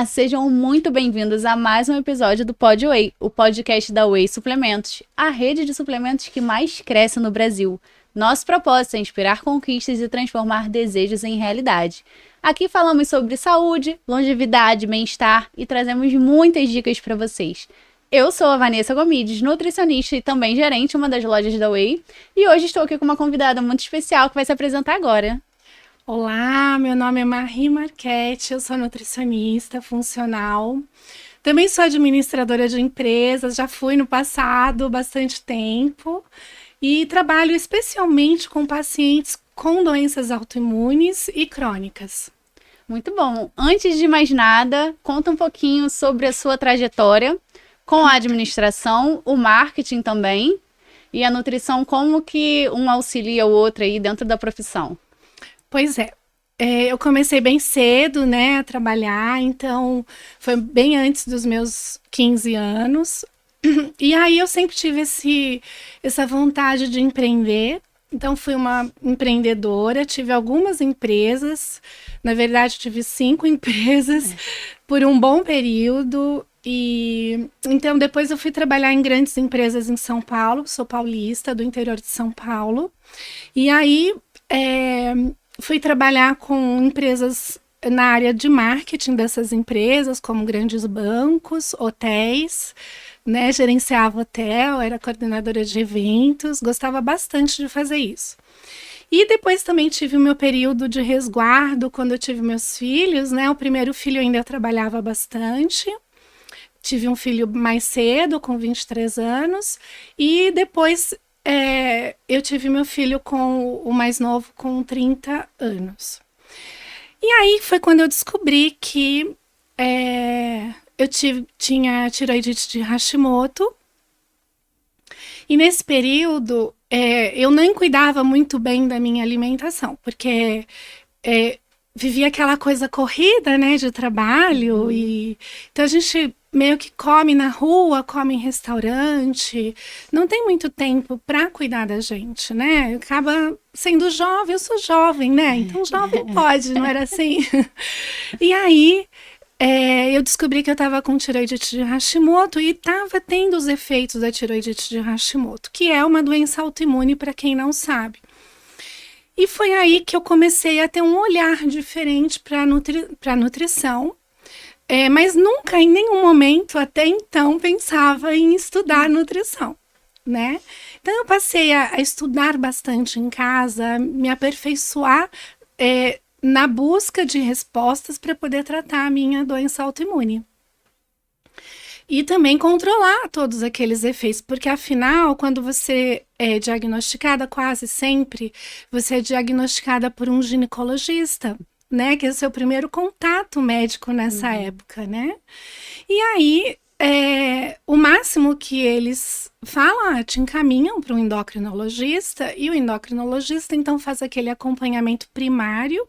Olá, sejam muito bem-vindos a mais um episódio do Pod Whey, o podcast da Whey Suplementos, a rede de suplementos que mais cresce no Brasil. Nosso propósito é inspirar conquistas e transformar desejos em realidade. Aqui falamos sobre saúde, longevidade, bem-estar e trazemos muitas dicas para vocês. Eu sou a Vanessa Gomides, nutricionista e também gerente de uma das lojas da Whey, e hoje estou aqui com uma convidada muito especial que vai se apresentar agora. Olá, meu nome é Marie Marchetti, eu sou nutricionista funcional. Também sou administradora de empresas, já fui no passado bastante tempo e trabalho especialmente com pacientes com doenças autoimunes e crônicas. Muito bom. Antes de mais nada, conta um pouquinho sobre a sua trajetória com a administração, o marketing também e a nutrição, como que um auxilia o outro aí dentro da profissão. Pois é, eu comecei bem cedo, né, a trabalhar, então foi bem antes dos meus 15 anos. E aí eu sempre tive essa vontade de empreender. Então fui uma empreendedora, tive algumas empresas, na verdade tive 5 empresas por um bom período. E então depois eu fui trabalhar em grandes empresas em São Paulo, sou paulista, do interior de São Paulo. E aí fui trabalhar com empresas na área de marketing dessas empresas, como grandes bancos, hotéis, né? Gerenciava hotel, era coordenadora de eventos, gostava bastante de fazer isso. E depois também tive o meu período de resguardo, quando eu tive meus filhos, né? O primeiro filho eu ainda trabalhava bastante. Tive um filho mais cedo, com 23 anos, e depois eu tive meu filho com o mais novo com 30 anos. E aí foi quando eu descobri que eu tinha tiroidite de Hashimoto. E nesse período eu nem cuidava muito bem da minha alimentação, porque vivia aquela coisa corrida, né, de trabalho. E então a gente meio que come na rua, come em restaurante, não tem muito tempo para cuidar da gente, né? Acaba sendo jovem, eu sou jovem, né? Então jovem pode, não era assim? E aí eu descobri que eu estava com tiroidite de Hashimoto e estava tendo os efeitos da tiroidite de Hashimoto, que é uma doença autoimune para quem não sabe. E foi aí que eu comecei a ter um olhar diferente para a nutrição. Mas nunca, em nenhum momento, até então, pensava em estudar nutrição, né? Então, eu passei a estudar bastante em casa, me aperfeiçoar na busca de respostas para poder tratar a minha doença autoimune. E também controlar todos aqueles efeitos, porque afinal, quando você é diagnosticada, quase sempre, você é diagnosticada por um ginecologista, né, que é o seu primeiro contato médico nessa época, né? E aí, o máximo que eles falam, te encaminham para um endocrinologista, e o endocrinologista, então, faz aquele acompanhamento primário,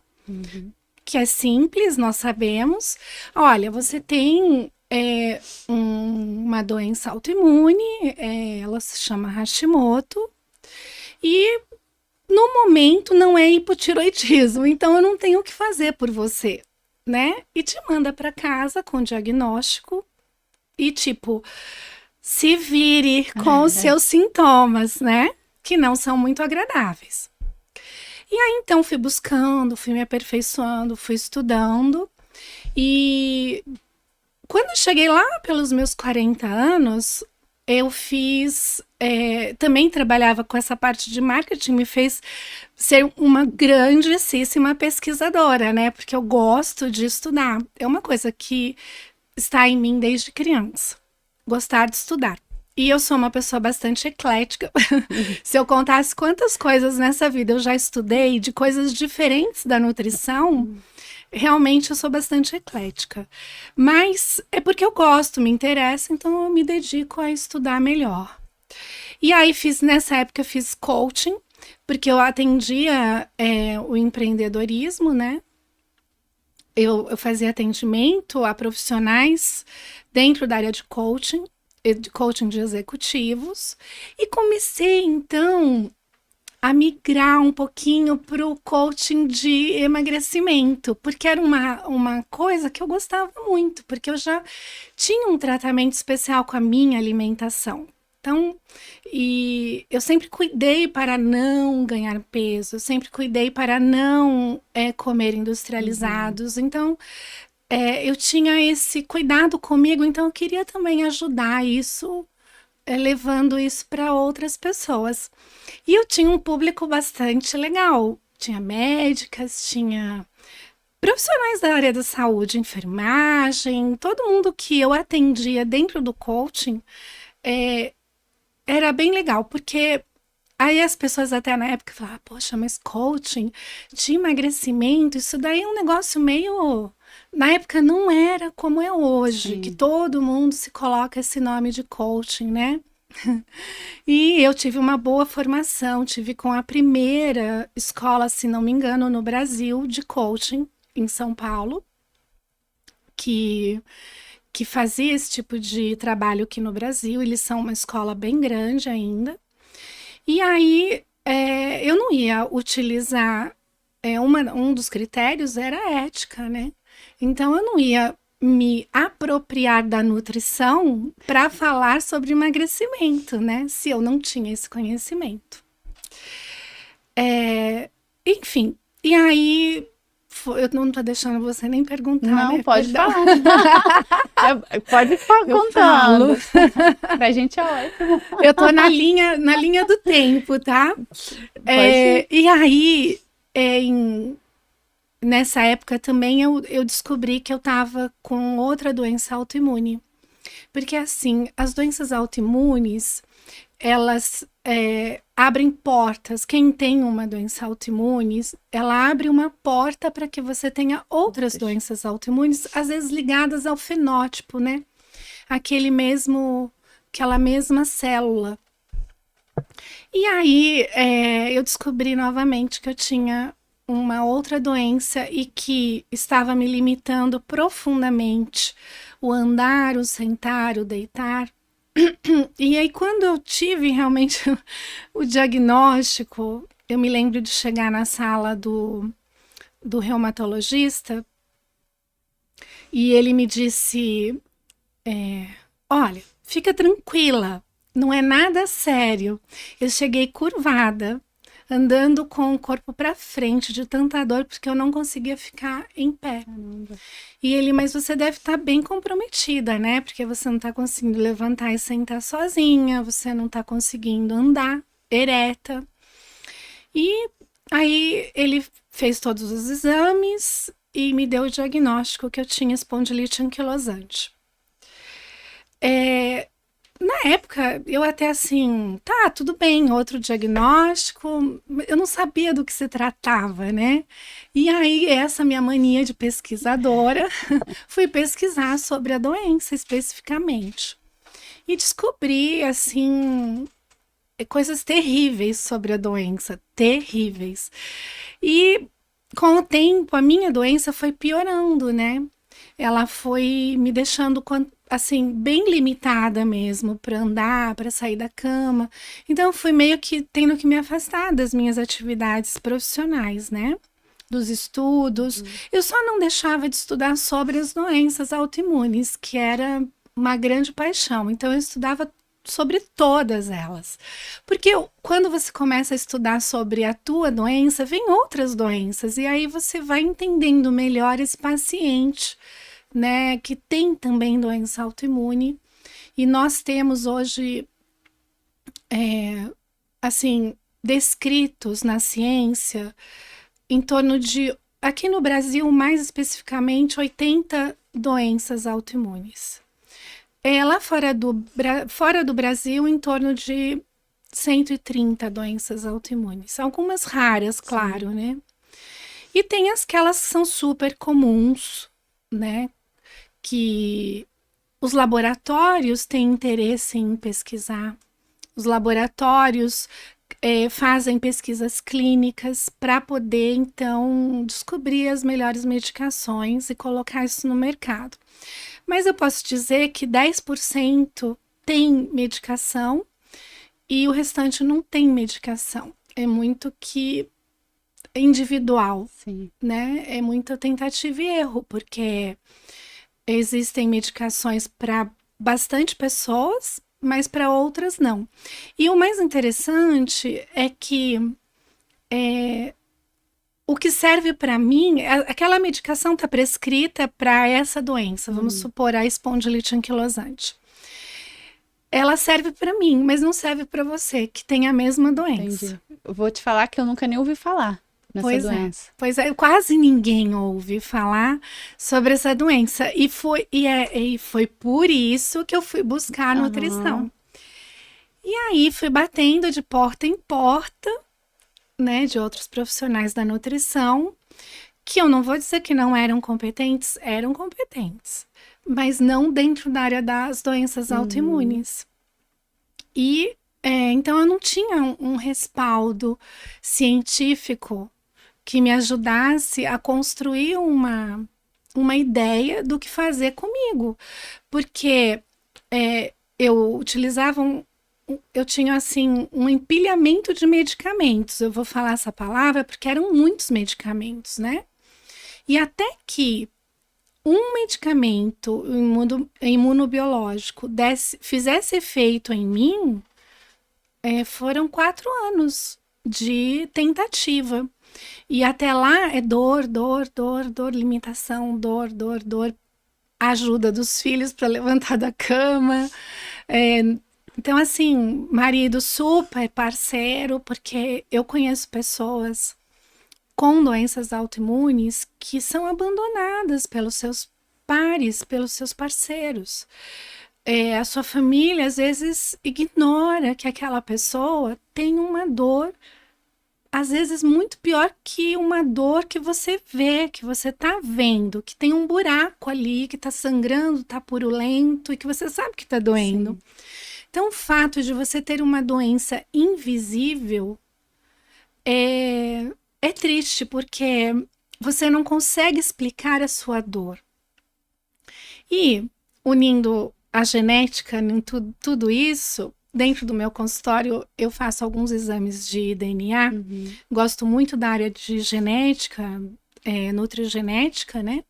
que é simples, nós sabemos. Olha, você tem uma doença autoimune, ela se chama Hashimoto, e no momento não é hipotiroidismo, então eu não tenho o que fazer por você, né? E te manda para casa com diagnóstico e tipo, se vire com os seus sintomas, né? Que não são muito agradáveis. E aí então fui buscando, fui me aperfeiçoando, fui estudando e quando eu cheguei lá pelos meus 40 anos, eu também trabalhava com essa parte de marketing, me fez ser uma grandíssima pesquisadora, né? Porque eu gosto de estudar. É uma coisa que está em mim desde criança, gostar de estudar. E eu sou uma pessoa bastante eclética. Se eu contasse quantas coisas nessa vida eu já estudei, de coisas diferentes da nutrição, realmente eu sou bastante eclética. Mas é porque eu gosto, me interessa, então eu me dedico a estudar melhor. E aí nessa época eu fiz coaching, porque eu atendia o empreendedorismo, né? Eu fazia atendimento a profissionais dentro da área de coaching de executivos, e comecei então a migrar um pouquinho para o coaching de emagrecimento, porque era uma coisa que eu gostava muito, porque eu já tinha um tratamento especial com a minha alimentação. Então, e eu sempre cuidei para não ganhar peso, eu sempre cuidei para não comer industrializados. Então, eu tinha esse cuidado comigo, então eu queria também ajudar isso, levando isso para outras pessoas. E eu tinha um público bastante legal. Tinha médicas, tinha profissionais da área da saúde, enfermagem, todo mundo que eu atendia dentro do coaching. Era bem legal, porque aí as pessoas até na época falavam, poxa, mas coaching de emagrecimento, isso daí é um negócio meio... Na época não era como é hoje, que todo mundo se coloca esse nome de coaching, né? E eu tive uma boa formação, tive com a primeira escola, se não me engano, no Brasil, de coaching, em São Paulo, que fazia esse tipo de trabalho aqui no Brasil. Eles são uma escola bem grande ainda. E aí, eu não ia utilizar... um dos critérios era a ética, né? Então, eu não ia me apropriar da nutrição para falar sobre emagrecimento, né? Se eu não tinha esse conhecimento. Enfim, e aí... Eu não tô deixando você nem perguntar, Não, né? pode falar. Pode ficar Eu contando. falo. Pra gente é ótimo. Eu tô na linha do tempo, tá? E aí, nessa época também eu descobri que eu tava com outra doença autoimune. Porque assim, as doenças autoimunes, elas abrem portas. Quem tem uma doença autoimune, ela abre uma porta para que você tenha outras doenças autoimunes, às vezes ligadas ao fenótipo, né? Aquela mesma célula. E aí eu descobri novamente que eu tinha uma outra doença e que estava me limitando profundamente o andar, o sentar, o deitar. E aí, quando eu tive realmente o diagnóstico, eu me lembro de chegar na sala do reumatologista e ele me disse: olha, fica tranquila, não é nada sério. Eu cheguei curvada, andando com o corpo para frente de tanta dor, porque eu não conseguia ficar em pé. Caramba. E ele, mas você deve estar bem comprometida, né? Porque você não está conseguindo levantar e sentar sozinha, você não está conseguindo andar ereta. E aí ele fez todos os exames e me deu o diagnóstico que eu tinha espondilite anquilosante. Na época, eu até assim, tá, tudo bem, outro diagnóstico, eu não sabia do que se tratava, né? E aí, essa minha mania de pesquisadora, fui pesquisar sobre a doença especificamente. E descobri, assim, coisas terríveis sobre a doença, terríveis. E com o tempo, a minha doença foi piorando, né? Ela foi me deixando assim, bem limitada mesmo para andar, para sair da cama. Então, eu fui meio que tendo que me afastar das minhas atividades profissionais, né? Dos estudos. Eu só não deixava de estudar sobre as doenças autoimunes, que era uma grande paixão. Então, eu estudava sobre todas elas. Porque quando você começa a estudar sobre a tua doença, vem outras doenças. E aí você vai entendendo melhor esse paciente, né, que tem também doença autoimune. E nós temos hoje, assim, descritos na ciência em torno de, aqui no Brasil, mais especificamente, 80 doenças autoimunes. Lá fora do Brasil, em torno de 130 doenças autoimunes. Algumas raras, claro, né? E tem aquelas que são super comuns, né? Que os laboratórios têm interesse em pesquisar. Os laboratórios fazem pesquisas clínicas para poder, então, descobrir as melhores medicações e colocar isso no mercado. Mas eu posso dizer que 10% tem medicação e o restante não tem medicação. é muito que individual, Sim. né? É muita tentativa e erro, porque existem medicações para bastante pessoas, mas para outras não. E o mais interessante é que o que serve para mim, aquela medicação está prescrita para essa doença, vamos supor a espondilite anquilosante. Ela serve para mim, mas não serve para você que tem a mesma doença. Entendi. Eu vou te falar que eu nunca nem ouvi falar nessa doença. Pois é, quase ninguém ouve falar sobre essa doença. E foi por isso que eu fui buscar a nutrição. E aí fui batendo de porta em porta, né, de outros profissionais da nutrição, que eu não vou dizer que não eram competentes, mas não dentro da área das doenças autoimunes. E então eu não tinha um respaldo científico que me ajudasse a construir uma ideia do que fazer comigo. Porque eu utilizava eu tinha assim um empilhamento de medicamentos. Eu vou falar essa palavra porque eram muitos medicamentos, né? E até que um medicamento imunobiológico fizesse efeito em mim, foram 4 anos de tentativa. E até lá é dor, limitação, dor. Ajuda dos filhos para levantar da cama. Então, assim, marido super parceiro, porque eu conheço pessoas com doenças autoimunes que são abandonadas pelos seus pares, pelos seus parceiros. A sua família, às vezes, ignora que aquela pessoa tem uma dor, às vezes, muito pior que uma dor que você vê, que você tá vendo, que tem um buraco ali, que tá sangrando, tá purulento e que você sabe que tá doendo. Sim. Então, o fato de você ter uma doença invisível é triste, porque você não consegue explicar a sua dor. E, unindo a genética em tudo isso, dentro do meu consultório eu faço alguns exames de DNA, gosto muito da área de genética, nutrigenética, né?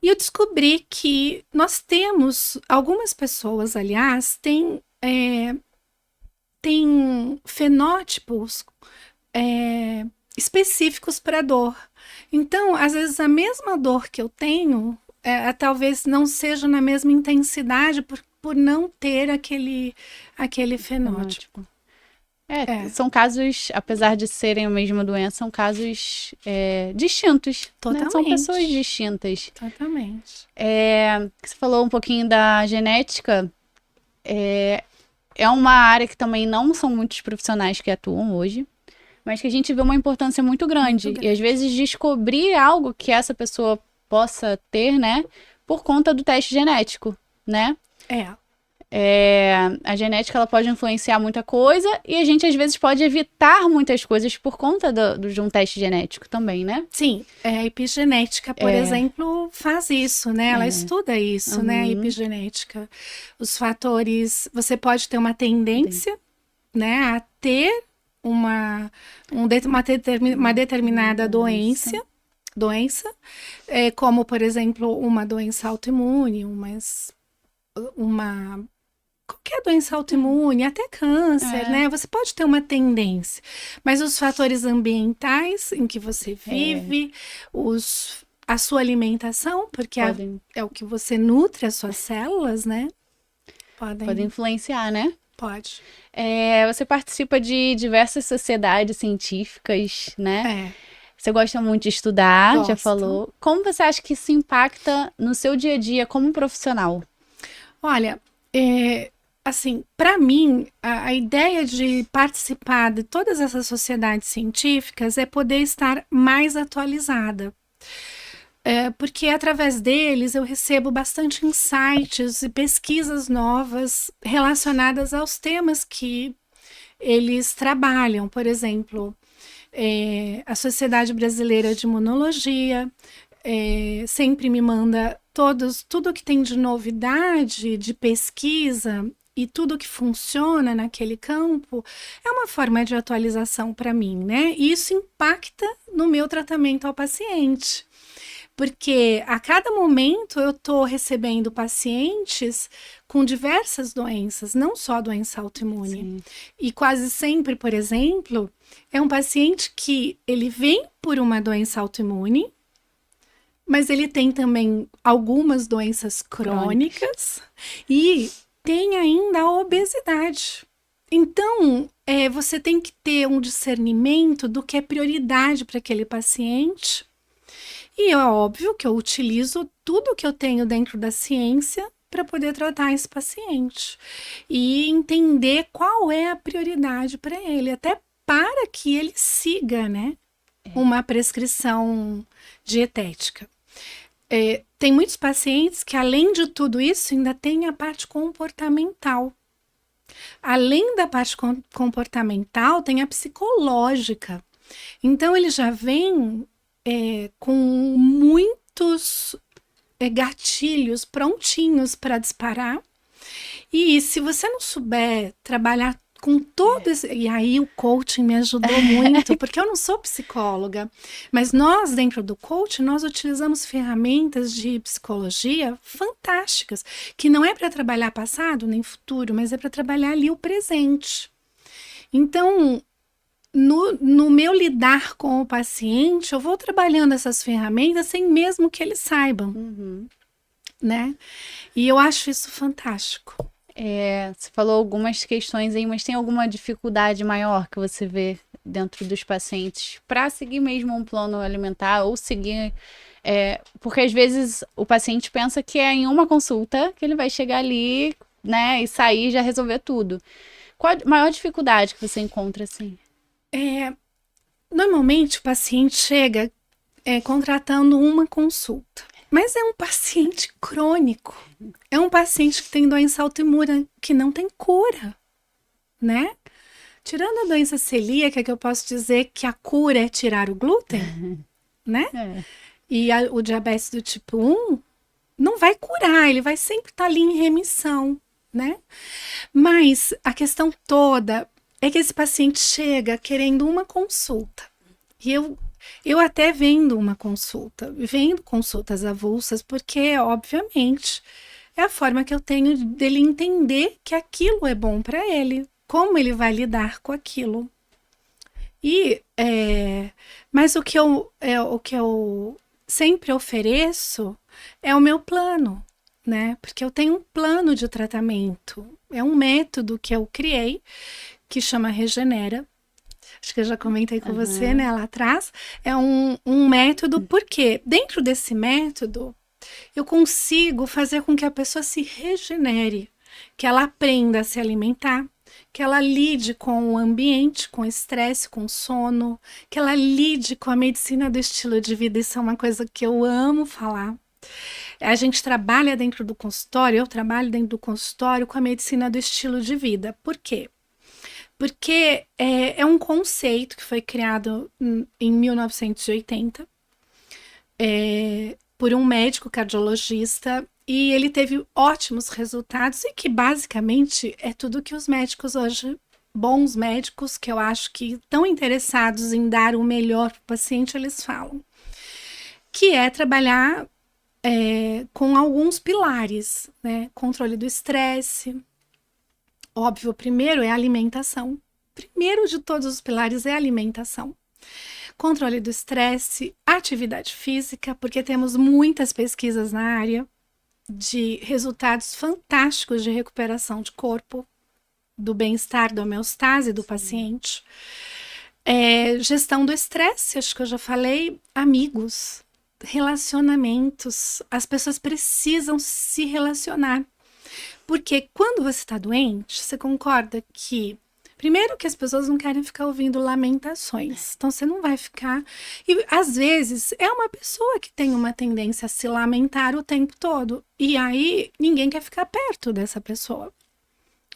E eu descobri que nós temos, algumas pessoas, aliás, têm fenótipos específicos para dor. Então, às vezes, a mesma dor que eu tenho, talvez não seja na mesma intensidade por não ter aquele fenótipo. São casos, apesar de serem a mesma doença, são casos distintos. Totalmente. Né? São pessoas distintas. Totalmente. Você falou um pouquinho da genética. É uma área que também não são muitos profissionais que atuam hoje, mas que a gente vê uma importância muito grande. E às vezes descobrir algo que essa pessoa possa ter, né, por conta do teste genético, né? A genética ela pode influenciar muita coisa e a gente às vezes pode evitar muitas coisas por conta de um teste genético também, né? Sim, a epigenética, por exemplo, faz isso, né? Ela estuda isso, né? A epigenética. Os fatores, você pode ter uma tendência, né, a ter uma determinada doença, como, por exemplo, uma doença autoimune, qualquer doença autoimune, até câncer, né? Você pode ter uma tendência, mas os fatores ambientais em que você vive, a sua alimentação, porque é o que você nutre as suas células, né? Podem influenciar, né? Pode. Você participa de diversas sociedades científicas, né? Você gosta muito de estudar, já falou. Como você acha que isso impacta no seu dia a dia como profissional? Olha, assim, para mim, a ideia de participar de todas essas sociedades científicas é poder estar mais atualizada. Porque através deles eu recebo bastante insights e pesquisas novas relacionadas aos temas que eles trabalham. Por exemplo, a Sociedade Brasileira de Imunologia sempre me manda tudo que tem de novidade, de pesquisa e tudo que funciona naquele campo é uma forma de atualização para mim, né? E isso impacta no meu tratamento ao paciente. Porque a cada momento eu estou recebendo pacientes com diversas doenças, não só doença autoimune. Sim. E quase sempre, por exemplo, é um paciente que ele vem por uma doença autoimune, mas ele tem também algumas doenças crônicas e tem ainda a obesidade. Então, você tem que ter um discernimento do que é prioridade para aquele paciente. E é óbvio que eu utilizo tudo que eu tenho dentro da ciência para poder tratar esse paciente e entender qual é a prioridade para ele, até para que ele siga, né, uma prescrição dietética. Tem muitos pacientes que, além de tudo isso, ainda tem a parte comportamental. Além da parte comportamental, tem a psicológica. Então, ele já vem com muitos gatilhos prontinhos para disparar. E se você não souber trabalhar com todo esse... E aí o coaching me ajudou muito, porque eu não sou psicóloga, mas nós, dentro do coaching, nós utilizamos ferramentas de psicologia fantásticas, que não é para trabalhar passado nem futuro, mas é para trabalhar ali o presente. Então, no meu lidar com o paciente, eu vou trabalhando essas ferramentas sem mesmo que eles saibam, né? E eu acho isso fantástico. Você falou algumas questões aí, mas tem alguma dificuldade maior que você vê dentro dos pacientes para seguir mesmo um plano alimentar ou seguir... porque às vezes o paciente pensa que é em uma consulta que ele vai chegar ali, né, e sair e já resolver tudo. Qual a maior dificuldade que você encontra, assim? Normalmente o paciente chega contratando uma consulta, mas é um paciente crônico, é um paciente que tem doença autoimune que não tem cura, né? Tirando a doença celíaca, que eu posso dizer que a cura é tirar o glúten, né? E o diabetes do tipo 1 não vai curar, ele vai sempre estar ali em remissão, né? Mas a questão toda é que esse paciente chega querendo uma consulta. E eu até vendo uma consulta, vendo consultas avulsas, porque, obviamente, é a forma que eu tenho dele entender que aquilo é bom para ele, como ele vai lidar com aquilo. Mas o que eu sempre ofereço é o meu plano, né? Porque eu tenho um plano de tratamento, é um método que eu criei, que chama Regenera. Acho que eu já comentei com você, né, lá atrás. É um método, porque dentro desse método eu consigo fazer com que a pessoa se regenere, que ela aprenda a se alimentar, que ela lide com o ambiente, com o estresse, com o sono, que ela lide com a medicina do estilo de vida. Isso é uma coisa que eu amo falar. A gente trabalha dentro do consultório, eu trabalho dentro do consultório com a medicina do estilo de vida. Por quê? Porque é um conceito que foi criado em 1980 por um médico cardiologista, e ele teve ótimos resultados e que basicamente é tudo que os médicos hoje, bons médicos, que eu acho que estão interessados em dar o melhor para o paciente, eles falam. Que é trabalhar com alguns pilares, né? Controle do estresse. Óbvio, o primeiro é a alimentação. Primeiro de todos os pilares é a alimentação. Controle do estresse, atividade física, porque temos muitas pesquisas na área de resultados fantásticos de recuperação de corpo, do bem-estar, da homeostase do paciente. Gestão do estresse, acho que eu já falei, amigos, relacionamentos. As pessoas precisam se relacionar. Porque quando você está doente, você concorda que... Primeiro que as pessoas não querem ficar ouvindo lamentações. Então você não vai ficar... E às vezes é uma pessoa que tem uma tendência a se lamentar o tempo todo. E aí ninguém quer ficar perto dessa pessoa.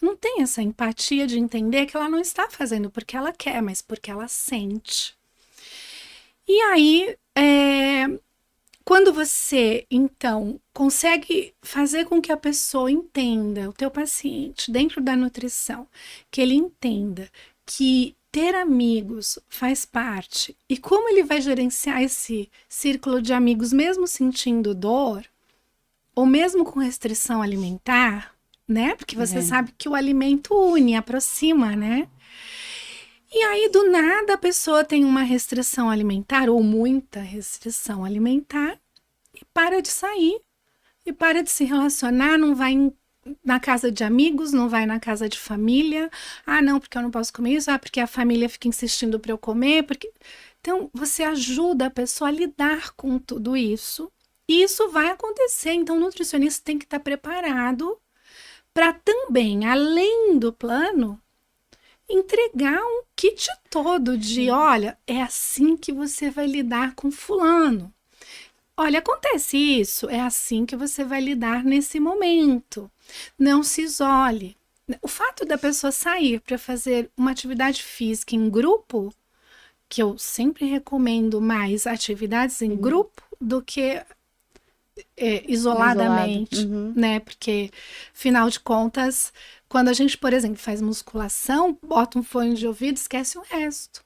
Não tem essa empatia de entender que ela não está fazendo porque ela quer, mas porque ela sente. E aí Quando você, então, consegue fazer com que a pessoa entenda, o teu paciente, dentro da nutrição, que ele entenda que ter amigos faz parte, e como ele vai gerenciar esse círculo de amigos, mesmo sentindo dor, ou mesmo com restrição alimentar, né? Porque você sabe que o alimento une, aproxima, né? E aí, do nada, a pessoa tem uma restrição alimentar, ou muita restrição alimentar, e para de sair, e para de se relacionar, não vai na casa de amigos, não vai na casa de família. Ah, não, porque eu não posso comer isso. Ah, porque a família fica insistindo para eu comer. Porque... Então, você ajuda a pessoa a lidar com tudo isso. E isso vai acontecer. Então, o nutricionista tem que estar preparado para também, além do plano, entregar um kit todo de, olha, é assim que você vai lidar com fulano. Olha, acontece isso, é assim que você vai lidar nesse momento. Não se isole. O fato da pessoa sair para fazer uma atividade física em grupo, que eu sempre recomendo mais atividades em grupo do que isoladamente, né? Porque, afinal de contas, quando a gente, por exemplo, faz musculação, bota um fone de ouvido, esquece o resto.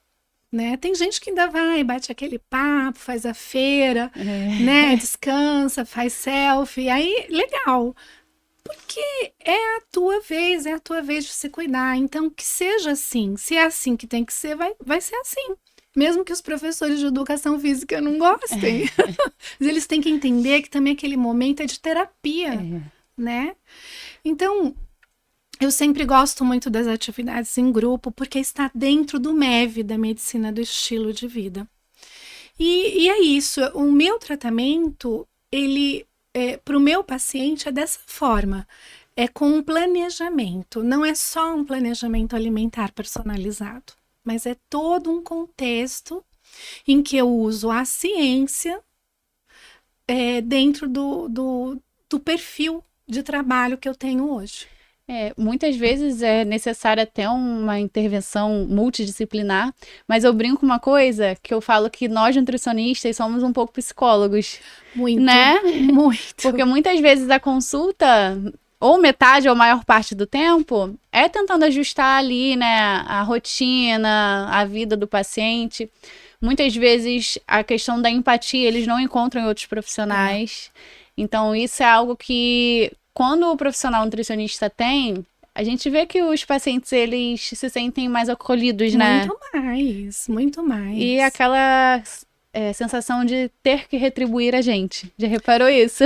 Né? Tem gente que ainda vai, bate aquele papo, faz a feira, né? Descansa, faz selfie, aí legal. Porque é a tua vez de se cuidar. Então, que seja assim. Se é assim que tem que ser, vai ser assim. Mesmo que os professores de educação física não gostem. Mas eles têm que entender que também aquele momento é de terapia, né? Então, eu sempre gosto muito das atividades em grupo, porque está dentro do MEV, da medicina do estilo de vida. E é isso, o meu tratamento, ele, para o meu paciente, é dessa forma. É com um planejamento, não é só um planejamento alimentar personalizado, mas é todo um contexto em que eu uso a ciência dentro do perfil de trabalho que eu tenho hoje. Muitas vezes é necessária até uma intervenção multidisciplinar, mas eu brinco uma coisa que eu falo que nós nutricionistas somos um pouco psicólogos. Muito, né? Muito. Porque muitas vezes a consulta, ou metade ou maior parte do tempo, é tentando ajustar ali, né, a rotina, a vida do paciente. Muitas vezes a questão da empatia eles não encontram em outros profissionais. Então isso é algo que... Quando o profissional nutricionista tem, a gente vê que os pacientes, eles se sentem mais acolhidos, né? Muito mais. E aquela sensação de ter que retribuir a gente. Já reparou isso?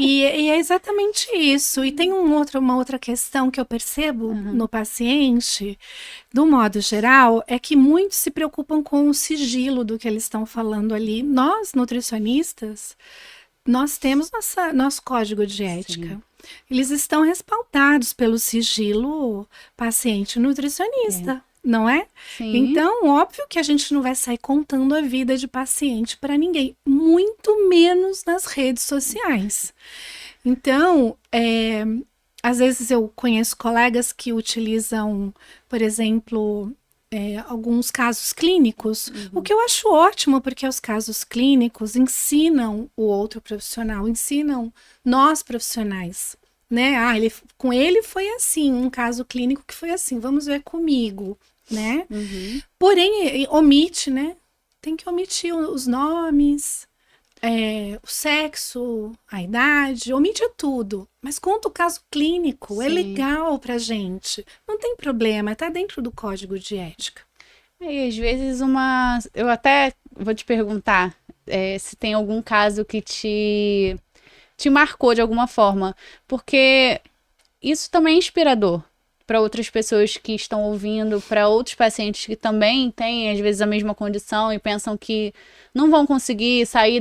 E é exatamente isso. E tem uma outra questão que eu percebo no paciente, do modo geral, é que muitos se preocupam com o sigilo do que eles estão falando ali. Nós, nutricionistas, nós temos nosso código de ética. Sim. Eles estão respaldados pelo sigilo paciente-nutricionista, não é? Sim. Então, óbvio que a gente não vai sair contando a vida de paciente para ninguém, muito menos nas redes sociais. Então, às vezes eu conheço colegas que utilizam, por exemplo... alguns casos clínicos, o que eu acho ótimo, porque os casos clínicos ensinam o outro profissional, ensinam nós profissionais, né? Com ele foi assim, um caso clínico que foi assim, vamos ver comigo, né? Porém, omite, né? Tem que omitir os nomes, o sexo, a idade, omite tudo. Mas conta o caso clínico, Sim. É legal pra gente. Não tem problema, tá dentro do código de ética. E às vezes eu até vou te perguntar se tem algum caso que te marcou de alguma forma. Porque isso também é inspirador para outras pessoas que estão ouvindo, para outros pacientes que também têm, às vezes, a mesma condição e pensam que não vão conseguir sair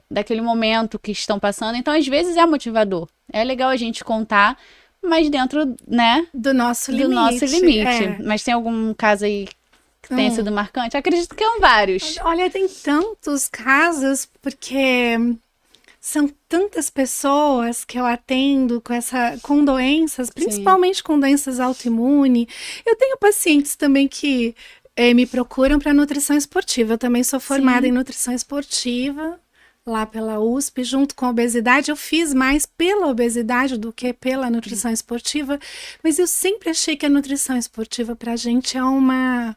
daquele momento que estão passando. Então, às vezes, é motivador. É legal a gente contar, mas dentro, né? Do nosso limite. Mas tem algum caso aí que tenha sido marcante? Acredito que são vários. Olha, tem tantos casos, porque... São tantas pessoas que eu atendo com doenças, principalmente Sim. com doenças autoimunes. Eu tenho pacientes também que me procuram para nutrição esportiva. Eu também sou formada Sim. em nutrição esportiva, lá pela USP, junto com a obesidade. Eu fiz mais pela obesidade do que pela nutrição esportiva, mas eu sempre achei que a nutrição esportiva para a gente é uma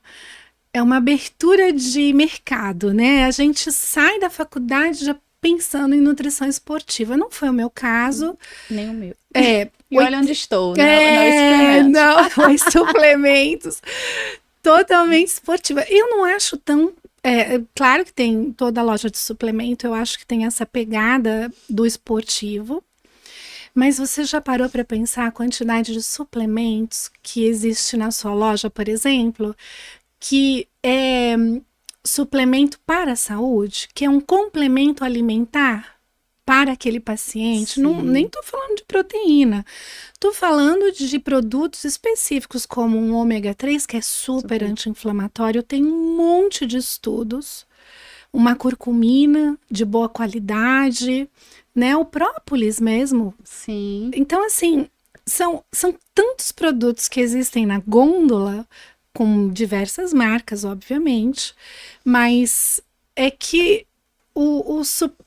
abertura de mercado, né? A gente sai da faculdade já pensando em nutrição esportiva. Não foi o meu caso. Nem o meu. É, E olha onde estou, né? Não, foi suplementos. Totalmente esportiva. Eu não acho tão... claro que tem toda loja de suplemento, eu acho que tem essa pegada do esportivo, mas você já parou para pensar a quantidade de suplementos que existe na sua loja, por exemplo, que é suplemento para a saúde, que é um complemento alimentar para aquele paciente? Não, nem estou falando de proteína, estou falando de produtos específicos como um ômega 3, que é super anti-inflamatório, tem um monte de estudos, uma curcumina de boa qualidade, né? O própolis mesmo. Sim. Então, assim, são tantos produtos que existem na gôndola, com diversas marcas, obviamente, mas é que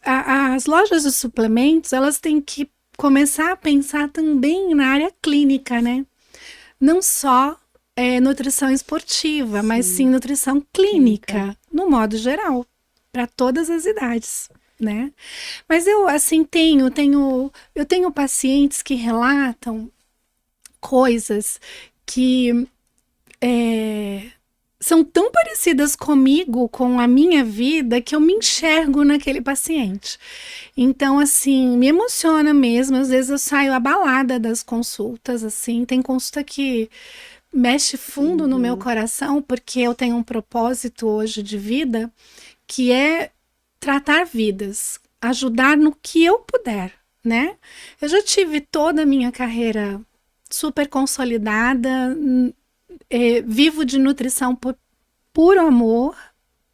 as lojas de suplementos, elas têm que começar a pensar também na área clínica, né? Não só nutrição esportiva, mas sim nutrição clínica, no modo geral, para todas as idades, né? Mas eu, assim, eu tenho pacientes que relatam coisas que são tão parecidas comigo, com a minha vida, que eu me enxergo naquele paciente. Então, assim, me emociona mesmo. Às vezes eu saio abalada das consultas, assim. Tem consulta que mexe fundo no meu coração, porque eu tenho um propósito hoje de vida, que é tratar vidas, ajudar no que eu puder, né? Eu já tive toda a minha carreira super consolidada, vivo de nutrição por amor,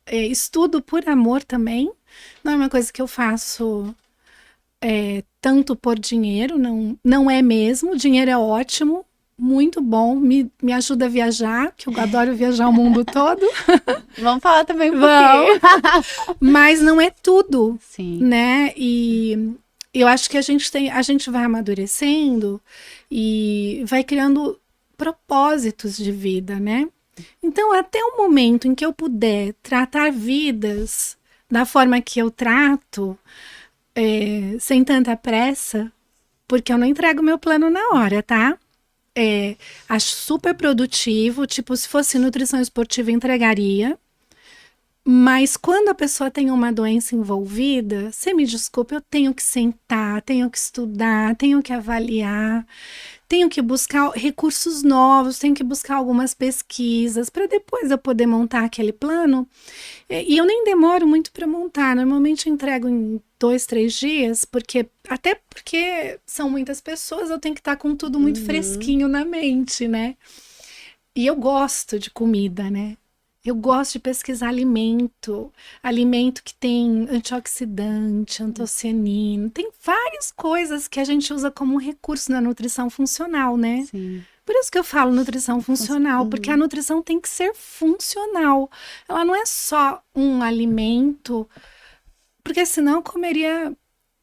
estudo por amor também. Não é uma coisa que eu faço tanto por dinheiro, não é mesmo. O dinheiro é ótimo, muito bom, me ajuda a viajar, que eu adoro viajar o mundo todo. Vamos falar também um pouquinho. Mas não é tudo, Sim. né? E eu acho que a gente vai amadurecendo e vai criando propósitos de vida, né? Então, até o momento em que eu puder tratar vidas da forma que eu trato, sem tanta pressa, porque eu não entrego meu plano na hora, tá? Acho super produtivo, tipo, se fosse nutrição esportiva, entregaria. Mas quando a pessoa tem uma doença envolvida, você me desculpe, eu tenho que sentar, tenho que estudar, tenho que avaliar, tenho que buscar recursos novos, tenho que buscar algumas pesquisas para depois eu poder montar aquele plano. E eu nem demoro muito para montar, normalmente eu entrego em 2, 3 dias, até porque são muitas pessoas, eu tenho que estar com tudo muito fresquinho na mente, né? E eu gosto de comida, né? Eu gosto de pesquisar alimento que tem antioxidante, antocianina, tem várias coisas que a gente usa como recurso na nutrição funcional, né? Sim. Por isso que eu falo nutrição funcional, porque a nutrição tem que ser funcional. Ela não é só um alimento, porque senão eu comeria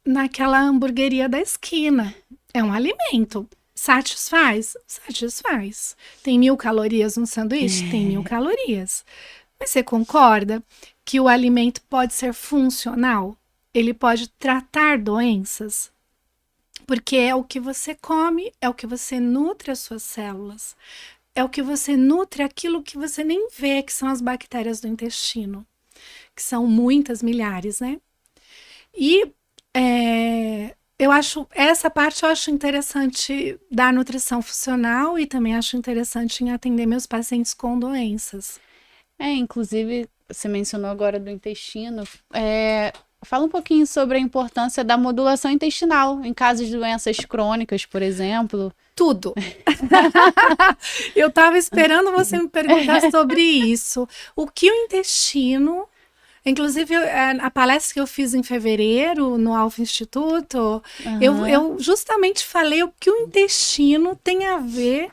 naquela hamburgueria da esquina. É um alimento. Satisfaz? Satisfaz. Tem 1000 calorias no sanduíche? Tem 1000 calorias. Mas você concorda que o alimento pode ser funcional? Ele pode tratar doenças? Porque é o que você come, é o que você nutre as suas células. É o que você nutre aquilo que você nem vê, que são as bactérias do intestino. Que são muitas, milhares, né? E essa parte eu acho interessante da nutrição funcional e também acho interessante em atender meus pacientes com doenças. Inclusive, você mencionou agora do intestino. Fala um pouquinho sobre a importância da modulação intestinal em casos de doenças crônicas, por exemplo. Tudo. Eu estava esperando você me perguntar sobre isso. O que o intestino... Inclusive, a palestra que eu fiz em fevereiro no Alfa Instituto, eu justamente falei o que o intestino tem a ver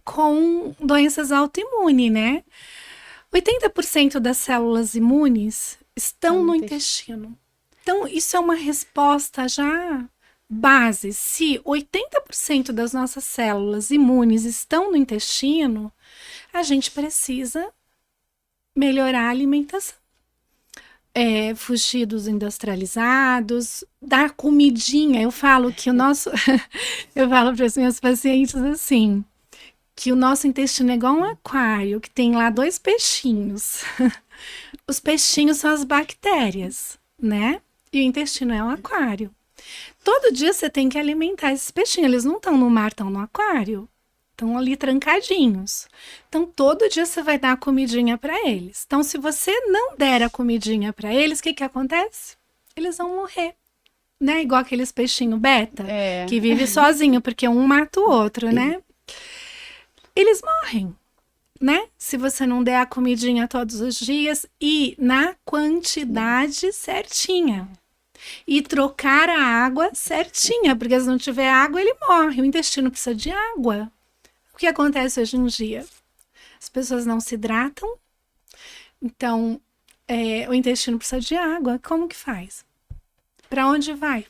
com doenças autoimunes, né? 80% das células imunes estão no intestino. Então, isso é uma resposta já base. Se 80% das nossas células imunes estão no intestino, a gente precisa melhorar a alimentação. Fugir dos industrializados, dar comidinha. Eu falo que o nosso... eu falo para os meus pacientes assim, que o nosso intestino é igual um aquário, que tem lá 2 peixinhos. Os peixinhos são as bactérias, né? E o intestino é um aquário. Todo dia você tem que alimentar esses peixinhos. Eles não estão no mar, estão no aquário. Estão ali trancadinhos. Então, todo dia você vai dar a comidinha para eles. Então, se você não der a comidinha para eles, o que acontece? Eles vão morrer. Né? Igual aqueles peixinhos beta, que vive sozinho, porque um mata o outro, né? Eles morrem, né? Se você não der a comidinha todos os dias e na quantidade certinha. E trocar a água certinha, porque se não tiver água, ele morre. O intestino precisa de água. O que acontece hoje em dia? As pessoas não se hidratam, então o intestino precisa de água. Como que faz? Para onde vai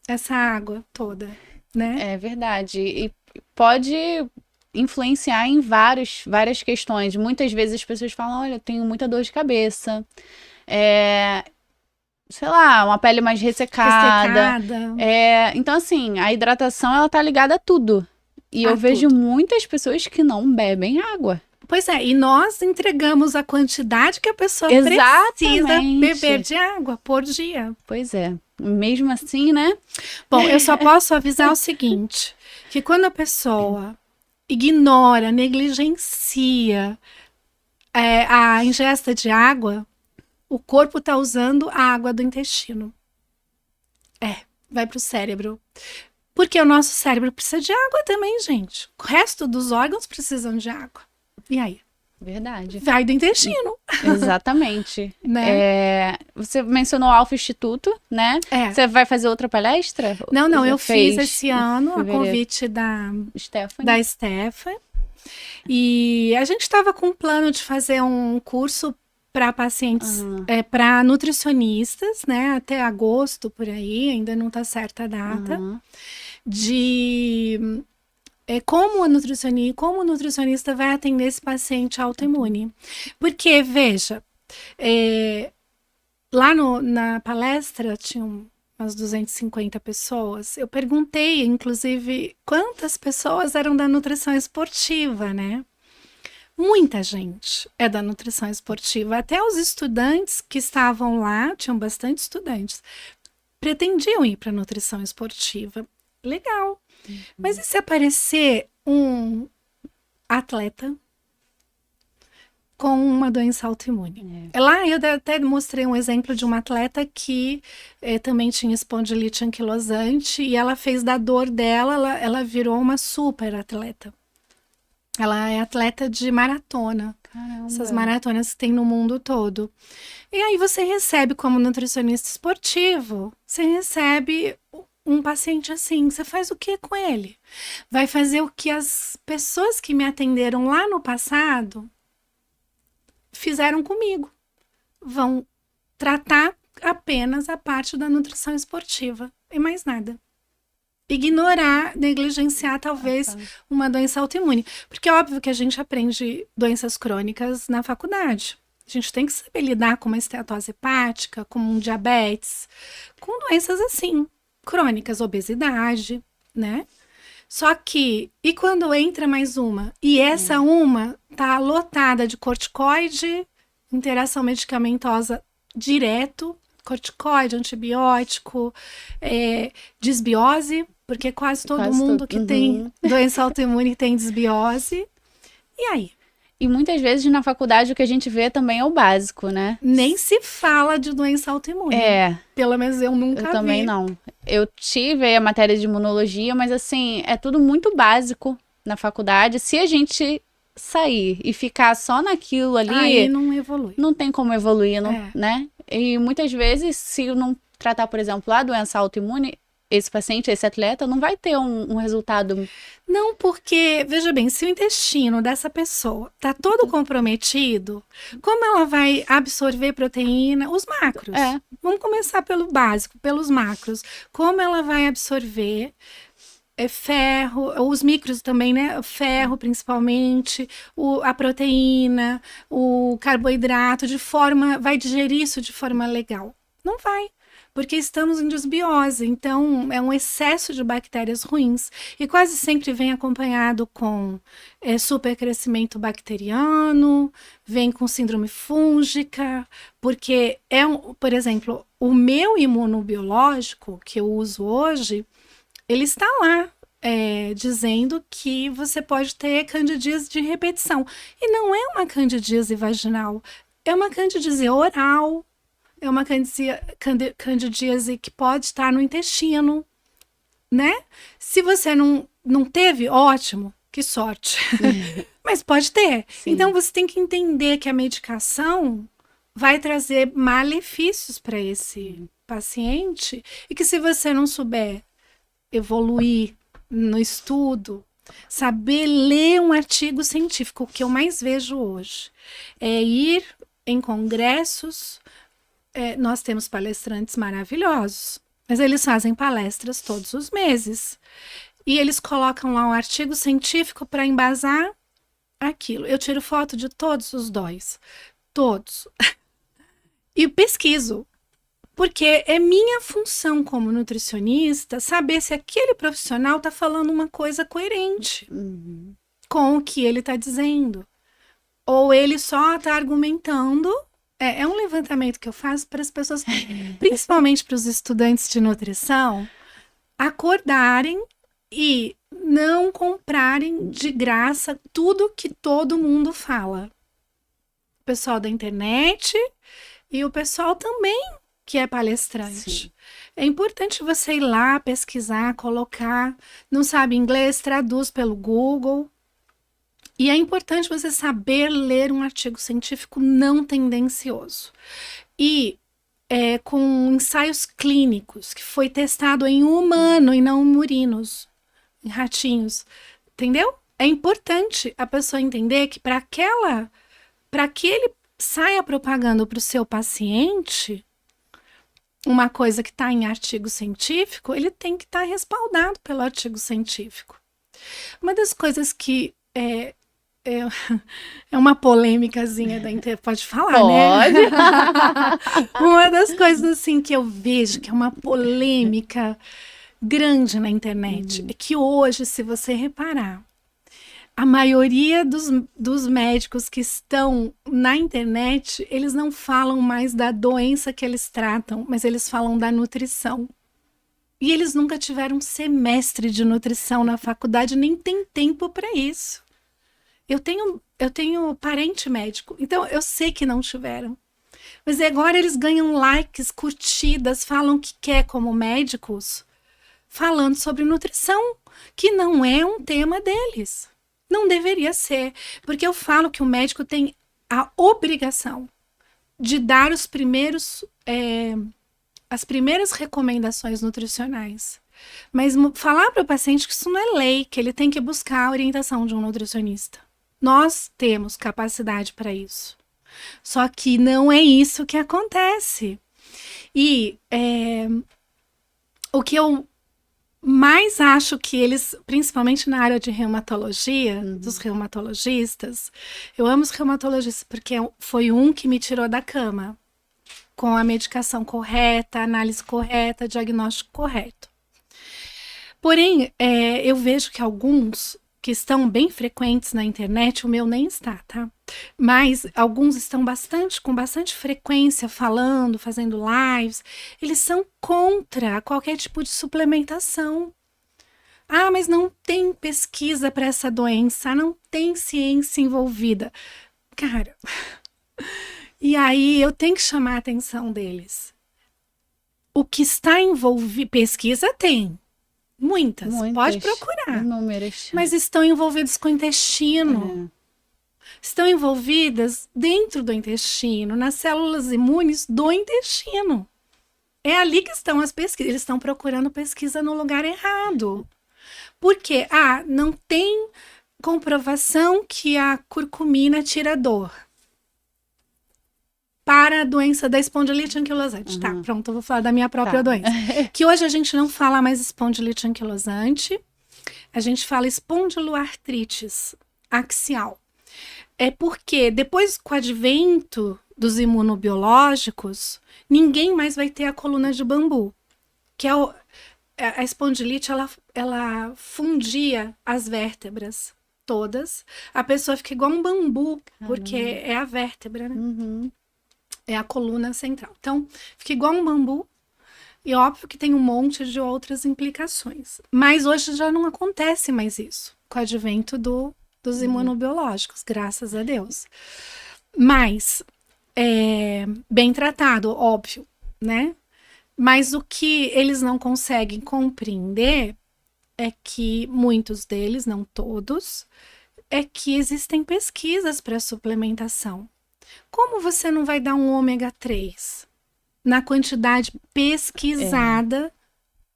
essa água toda, né? É verdade. E pode influenciar em várias questões. Muitas vezes as pessoas falam, olha, eu tenho muita dor de cabeça. Sei lá, uma pele mais ressecada. Então, assim, a hidratação, ela tá ligada a tudo. E eu vejo muitas pessoas que não bebem água. Pois é, e nós entregamos a quantidade que a pessoa precisa beber de água por dia. Pois é, mesmo assim, né? Bom, eu só posso avisar o seguinte, que quando a pessoa ignora, negligencia a ingesta de água, o corpo está usando a água do intestino. Vai para o cérebro. Porque o nosso cérebro precisa de água também, gente. O resto dos órgãos precisam de água. E aí? Verdade. Vai do intestino. Exatamente. Né? Você mencionou o Alfa Instituto, né? Você vai fazer outra palestra? Não, eu fiz esse ano a convite da Stephanie. E a gente estava com um plano de fazer um curso para pacientes, para nutricionistas, né? Até agosto, por aí, ainda não está certa a data. De como o nutricionista vai atender esse paciente autoimune. Porque, veja, lá na palestra tinham umas 250 pessoas. Eu perguntei, inclusive, quantas pessoas eram da nutrição esportiva, né? Muita gente é da nutrição esportiva. Até os estudantes que estavam lá, tinham bastante estudantes, pretendiam ir para nutrição esportiva. Legal. Mas e se aparecer um atleta com uma doença autoimune? Lá eu até mostrei um exemplo de uma atleta que também tinha espondilite anquilosante e ela fez da dor dela, ela virou uma super atleta. Ela é atleta de maratona. Caramba. Essas maratonas que tem no mundo todo. E aí você recebe como nutricionista esportivo, você recebe um paciente assim, você faz o que com ele? Vai fazer o que as pessoas que me atenderam lá no passado fizeram comigo. Vão tratar apenas a parte da nutrição esportiva e mais nada. Ignorar, negligenciar talvez uma doença autoimune. Porque é óbvio que a gente aprende doenças crônicas na faculdade. A gente tem que saber lidar com uma esteatose hepática, com um diabetes, com doenças assim, crônicas, obesidade, né? Só que, e quando entra mais uma? E essa uma tá lotada de corticoide, interação medicamentosa direto, corticoide, antibiótico, desbiose, porque quase todo mundo que tem doença autoimune tem desbiose. E aí? E muitas vezes na faculdade o que a gente vê também é o básico, né? Nem se fala de doença autoimune. Pelo menos eu nunca vi. Eu também não. Eu tive a matéria de imunologia, mas assim, é tudo muito básico na faculdade. Se a gente sair e ficar só naquilo ali... Aí não evolui. Não tem como evoluir, né? E muitas vezes, se não tratar, por exemplo, a doença autoimune, esse paciente, esse atleta, não vai ter um resultado. Não, porque, veja bem, se o intestino dessa pessoa está todo comprometido, como ela vai absorver proteína? Os macros. Vamos começar pelo básico, pelos macros. Como ela vai absorver ferro, os micros também, né? Ferro, principalmente, a proteína, o carboidrato, vai digerir isso de forma legal? Não vai. Porque estamos em desbiose, então é um excesso de bactérias ruins e quase sempre vem acompanhado com supercrescimento bacteriano, vem com síndrome fúngica, porque por exemplo, o meu imunobiológico que eu uso hoje, ele está lá dizendo que você pode ter candidíase de repetição e não é uma candidíase vaginal, é uma candidíase oral. É uma candidíase que pode estar no intestino, né? Se você não teve, ótimo, que sorte. Mas pode ter. Sim. Então, você tem que entender que a medicação vai trazer malefícios para esse paciente e que se você não souber evoluir no estudo, saber ler um artigo científico, o que eu mais vejo hoje é ir em congressos. Nós temos palestrantes maravilhosos, mas eles fazem palestras todos os meses. E eles colocam lá um artigo científico para embasar aquilo. Eu tiro foto de todos os dóis. Todos. E pesquiso. Porque é minha função como nutricionista saber se aquele profissional está falando uma coisa coerente com o que ele está dizendo. Ou ele só está argumentando. É um levantamento que eu faço para as pessoas, principalmente para os estudantes de nutrição, acordarem e não comprarem de graça tudo que todo mundo fala. O pessoal da internet e o pessoal também que é palestrante. Sim. É importante você ir lá, pesquisar, colocar. Não sabe inglês? Traduz pelo Google. E é importante você saber ler um artigo científico não tendencioso. E com ensaios clínicos, que foi testado em humano e não em murinos, em ratinhos. Entendeu? É importante a pessoa entender que para que ele saia propagando para o seu paciente uma coisa que está em artigo científico, ele tem que estar respaldado pelo artigo científico. Uma das coisas que é uma polêmicazinha da internet, pode falar, pode. Né? Uma das coisas assim que eu vejo que é uma polêmica grande na internet é que hoje, se você reparar, a maioria dos médicos que estão na internet, eles não falam mais da doença que eles tratam, mas eles falam da nutrição. E eles nunca tiveram um semestre de nutrição na faculdade, nem tem tempo para isso. Eu tenho parente médico, então eu sei que não tiveram. Mas agora eles ganham likes, curtidas, falam o que quer como médicos, falando sobre nutrição, que não é um tema deles. Não deveria ser, porque eu falo que o médico tem a obrigação de dar as primeiras recomendações nutricionais. Mas falar para o paciente que isso não é lei, que ele tem que buscar a orientação de um nutricionista. Nós temos capacidade para isso. Só que não é isso que acontece. E o que eu mais acho que eles, principalmente na área de reumatologia, dos reumatologistas, eu amo os reumatologistas porque foi um que me tirou da cama com a medicação correta, análise correta, diagnóstico correto. Porém, eu vejo que alguns que estão bem frequentes na internet, o meu nem está, tá? Mas alguns estão com bastante frequência falando, fazendo lives, eles são contra qualquer tipo de suplementação. Ah, mas não tem pesquisa para essa doença, não tem ciência envolvida. Cara, e aí eu tenho que chamar a atenção deles. O que está envolvido, pesquisa tem. Muitas, pode procurar. Inúmeras. Mas estão envolvidos com o intestino. Estão envolvidas dentro do intestino, nas células imunes do intestino. É ali que estão as pesquisas. Eles estão procurando pesquisa no lugar errado. Por quê? Não tem comprovação que a curcumina tira dor para a doença da espondilite anquilosante. Tá, pronto, eu vou falar da minha própria doença. Que hoje a gente não fala mais espondilite anquilosante, a gente fala espondiloartrites axial. É porque depois, com o advento dos imunobiológicos, ninguém mais vai ter a coluna de bambu, que é a espondilite, ela fundia as vértebras todas. A pessoa fica igual um bambu, porque é a vértebra, né? É a coluna central. Então, fica igual um bambu. E óbvio que tem um monte de outras implicações. Mas hoje já não acontece mais isso, com o advento dos imunobiológicos, graças a Deus. Mas, bem tratado, óbvio, né? Mas o que eles não conseguem compreender é que muitos deles, não todos, é que existem pesquisas para suplementação. Como você não vai dar um ômega 3 na quantidade pesquisada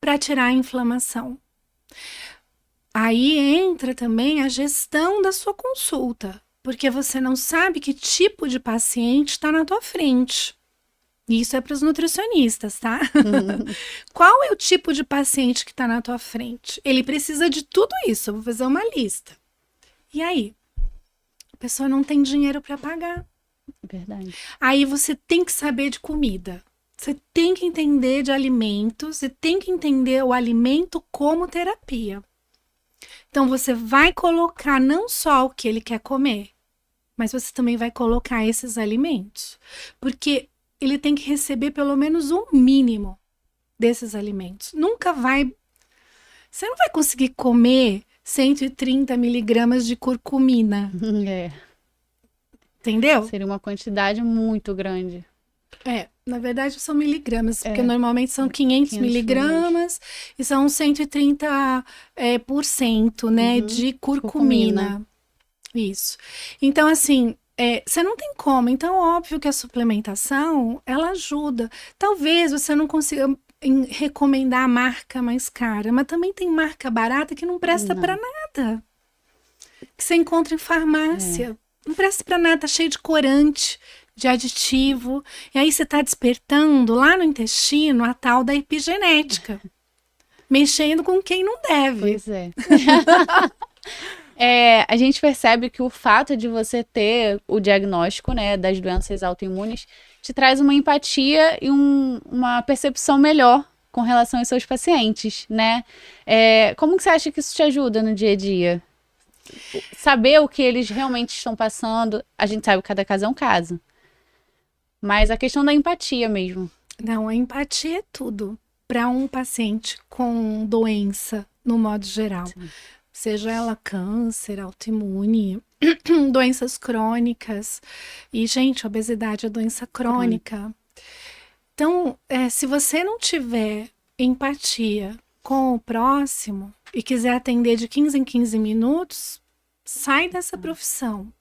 para tirar a inflamação? Aí entra também a gestão da sua consulta, porque você não sabe que tipo de paciente está na tua frente. Isso é para os nutricionistas, tá? Qual é o tipo de paciente que está na tua frente? Ele precisa de tudo isso. Eu vou fazer uma lista. E aí? A pessoa não tem dinheiro para pagar. Verdade. Aí você tem que saber de comida. Você tem que entender de alimentos. Você tem que entender o alimento como terapia. Então você vai colocar não só o que ele quer comer, mas você também vai colocar esses alimentos. Porque ele tem que receber pelo menos o mínimo desses alimentos. Você não vai conseguir comer 130 miligramas de curcumina. Entendeu? Seria uma quantidade muito grande. Na verdade são miligramas, porque normalmente são 500 miligramas e são 130%, né, de curcumina. Isso. Então, assim, você não tem como. Então, óbvio que a suplementação, ela ajuda. Talvez você não consiga recomendar a marca mais cara, mas também tem marca barata que não presta para nada. Que você encontra em farmácia. Não presta para nada, tá cheio de corante, de aditivo. E aí você tá despertando lá no intestino a tal da epigenética. Mexendo com quem não deve. Pois é. A gente percebe que o fato de você ter o diagnóstico, né, das doenças autoimunes te traz uma empatia e uma percepção melhor com relação aos seus pacientes, né? Como que você acha que isso te ajuda no dia a dia? Saber o que eles realmente estão passando, a gente sabe que cada caso é um caso. Mas a questão da empatia mesmo. Não, a empatia é tudo para um paciente com doença, no modo geral. Sim. Seja ela câncer, autoimune, doenças crônicas. E, gente, obesidade é doença crônica. Então, se você não tiver empatia com o próximo e quiser atender de 15 em 15 minutos, sai dessa profissão.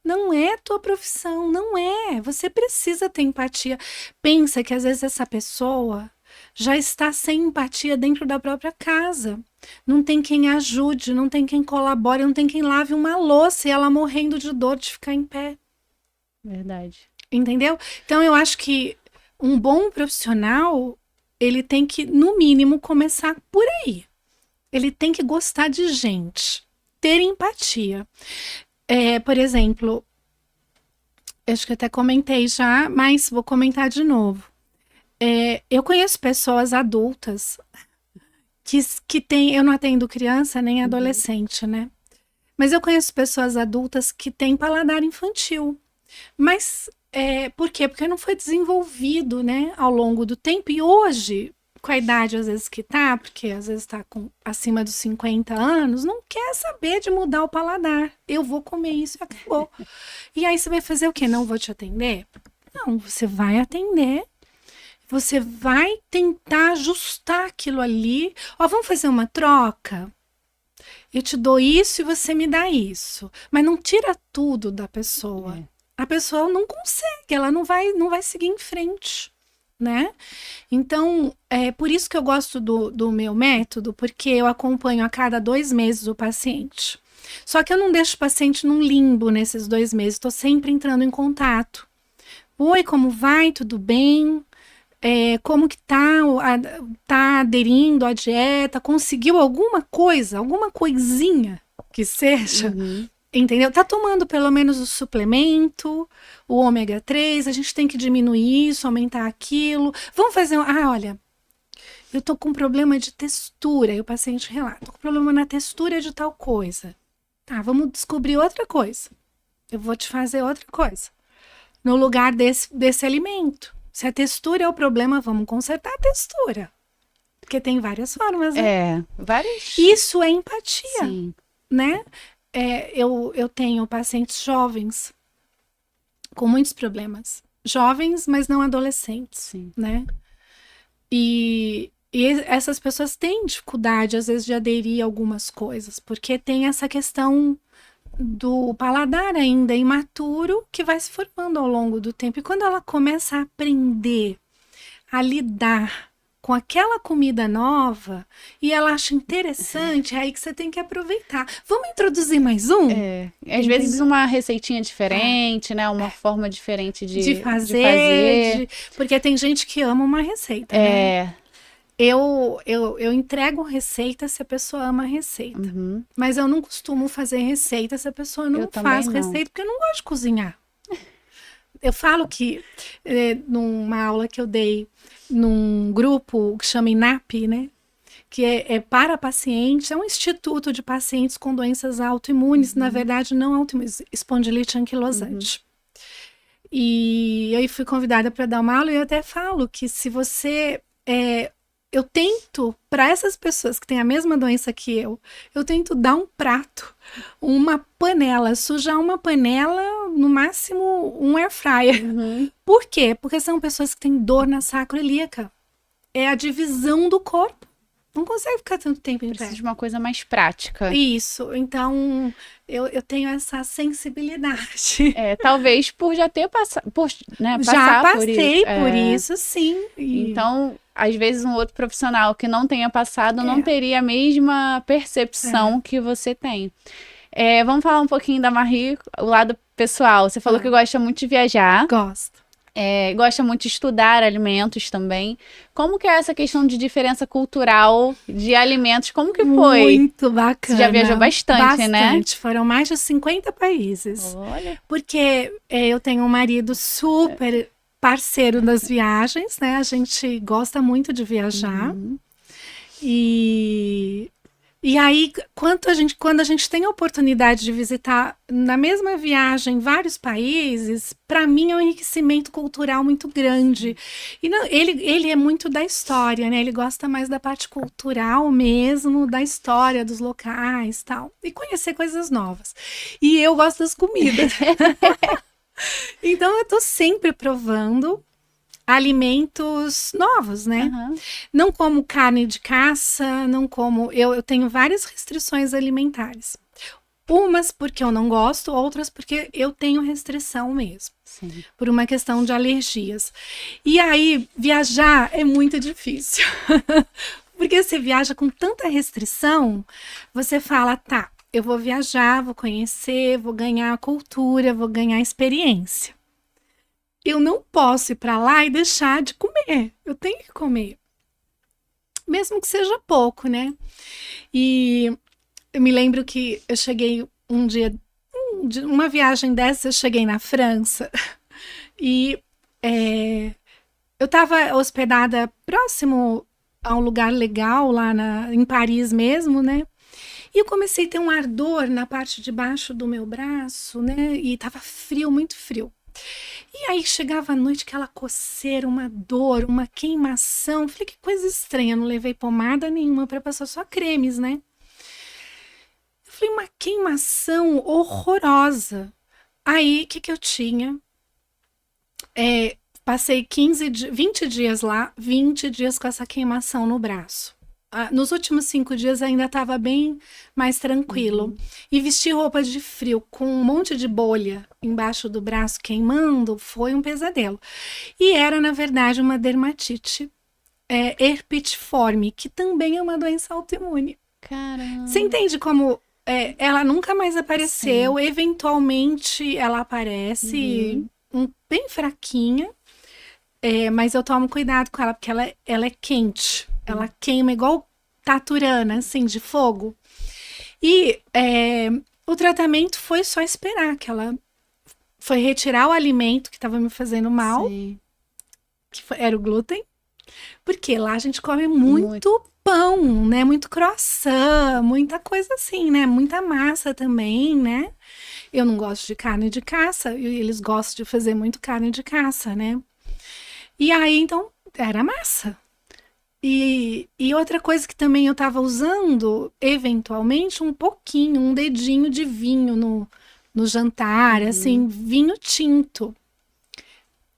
Não é tua profissão, não é. Você precisa ter empatia. Pensa que às vezes essa pessoa já está sem empatia dentro da própria casa. Não tem quem ajude, não tem quem colabore, não tem quem lave uma louça e ela morrendo de dor de ficar em pé. Verdade. Entendeu? Então eu acho que um bom profissional, ele tem que, no mínimo, começar por aí. Ele tem que gostar de gente, ter empatia. Por exemplo, acho que até comentei já, mas vou comentar de novo. Eu conheço pessoas adultas que têm, eu não atendo criança nem adolescente, né? Mas eu conheço pessoas adultas que têm paladar infantil. Mas por quê? Porque não foi desenvolvido, né, ao longo do tempo. E hoje, com a idade às vezes que tá, porque às vezes tá acima dos 50 anos, não quer saber de mudar o paladar. Eu vou comer isso e acabou. E aí você vai fazer o quê? Não vou te atender? Não, você vai atender. Você vai tentar ajustar aquilo ali. Vamos fazer uma troca? Eu te dou isso e você me dá isso. Mas não tira tudo da pessoa. A pessoa não consegue, ela não vai seguir em frente. né? Então, é por isso que eu gosto do meu método, porque eu acompanho a cada 2 meses o paciente. Só que eu não deixo o paciente num limbo nesses 2 meses, estou sempre entrando em contato. Oi, como vai? Tudo bem? Como que tá aderindo à dieta? Conseguiu alguma coisa, alguma coisinha que seja? Entendeu? Tá tomando pelo menos o suplemento, o ômega 3, a gente tem que diminuir isso, aumentar aquilo. Vamos fazer olha, eu tô com problema de textura, e o paciente relata, tô com problema na textura de tal coisa. Tá, vamos descobrir outra coisa. Eu vou te fazer outra coisa. No lugar desse alimento. Se a textura é o problema, vamos consertar a textura. Porque tem várias formas, né? Várias. Isso é empatia, Sim. né? Eu tenho pacientes jovens com muitos problemas. Jovens, mas não adolescentes, Sim. né? E essas pessoas têm dificuldade, às vezes, de aderir a algumas coisas, porque tem essa questão do paladar ainda imaturo que vai se formando ao longo do tempo. E quando ela começa a aprender a lidar com aquela comida nova e ela acha interessante, é aí que você tem que aproveitar. Vamos introduzir mais um? Às vezes uma receitinha diferente, né? Uma forma diferente de fazer. Porque tem gente que ama uma receita, né? Eu entrego receita se a pessoa ama a receita. Mas eu não costumo fazer receita se a pessoa não faz receita, porque eu não gosto de cozinhar. Eu falo que numa aula que eu dei num grupo que chama INAP, né? Que é para pacientes, é um instituto de pacientes com doenças autoimunes, na verdade não autoimunes, espondilite anquilosante. E eu fui convidada para dar uma aula e eu até falo que se você... eu tento, para essas pessoas que têm a mesma doença que eu tento dar um prato, uma panela, sujar uma panela, no máximo um air fryer. Por quê? Porque são pessoas que têm dor na sacroiliaca. É a divisão do corpo. Não consegue ficar tanto tempo em pé. Precisa de uma coisa mais prática. Isso. Então, eu tenho essa sensibilidade. Talvez por já ter passado, né, Já passei por isso, sim. Então, às vezes um outro profissional que não tenha passado não teria a mesma percepção que você tem. Vamos falar um pouquinho da Marie, o lado pessoal. Você falou que gosta muito de viajar. Gosto. Gosta muito de estudar alimentos também. Como que é essa questão de diferença cultural de alimentos? Como que foi? Muito bacana. Você já viajou bastante, né? Bastante. Foram mais de 50 países. Olha. Porque eu tenho um marido super parceiro das viagens, né? A gente gosta muito de viajar. E aí, quando a gente tem a oportunidade de visitar na mesma viagem vários países, para mim é um enriquecimento cultural muito grande. E não, ele é muito da história, né? Ele gosta mais da parte cultural mesmo, da história dos locais e tal. E conhecer coisas novas. E eu gosto das comidas. Então eu tô sempre provando alimentos novos, né? Não como carne de caça, não como... Eu tenho várias restrições alimentares. Umas porque eu não gosto, outras porque eu tenho restrição mesmo. Sim. Por uma questão de alergias. E aí, viajar é muito difícil. Porque você viaja com tanta restrição, você fala, tá, eu vou viajar, vou conhecer, vou ganhar cultura, vou ganhar experiência. Eu não posso ir para lá e deixar de comer. Eu tenho que comer. Mesmo que seja pouco, né? E eu me lembro que eu cheguei um dia, uma viagem dessa, eu cheguei na França e eu estava hospedada próximo a um lugar legal lá em Paris mesmo, né? E eu comecei a ter um ardor na parte de baixo do meu braço, né? E estava frio, muito frio. E aí chegava a noite, aquela coceira, uma dor, uma queimação. Falei, que coisa estranha, não levei pomada nenhuma para passar, só cremes, né? Eu falei, uma queimação horrorosa. Aí, o que eu tinha? Passei 20 dias lá, 20 dias com essa queimação no braço. nos últimos 5 dias ainda estava bem mais tranquilo. E vestir roupa de frio com um monte de bolha embaixo do braço queimando foi um pesadelo. E era, na verdade, uma dermatite herpetiforme, que também é uma doença autoimune. Caramba. Você entende como ela nunca mais apareceu? Sim. Eventualmente ela aparece bem fraquinha, mas eu tomo cuidado com ela, porque ela é quente. Ela queima igual taturana, assim, de fogo. E o tratamento foi só esperar, que ela foi retirar o alimento que estava me fazendo mal, era o glúten, porque lá a gente come muito pão, né? Muito croissant, muita coisa assim, né? Muita massa também, né? Eu não gosto de carne de caça, e eles gostam de fazer muito carne de caça, né? E aí, então, era massa. E outra coisa que também eu estava usando, eventualmente, um pouquinho, um dedinho de vinho no jantar, assim, vinho tinto.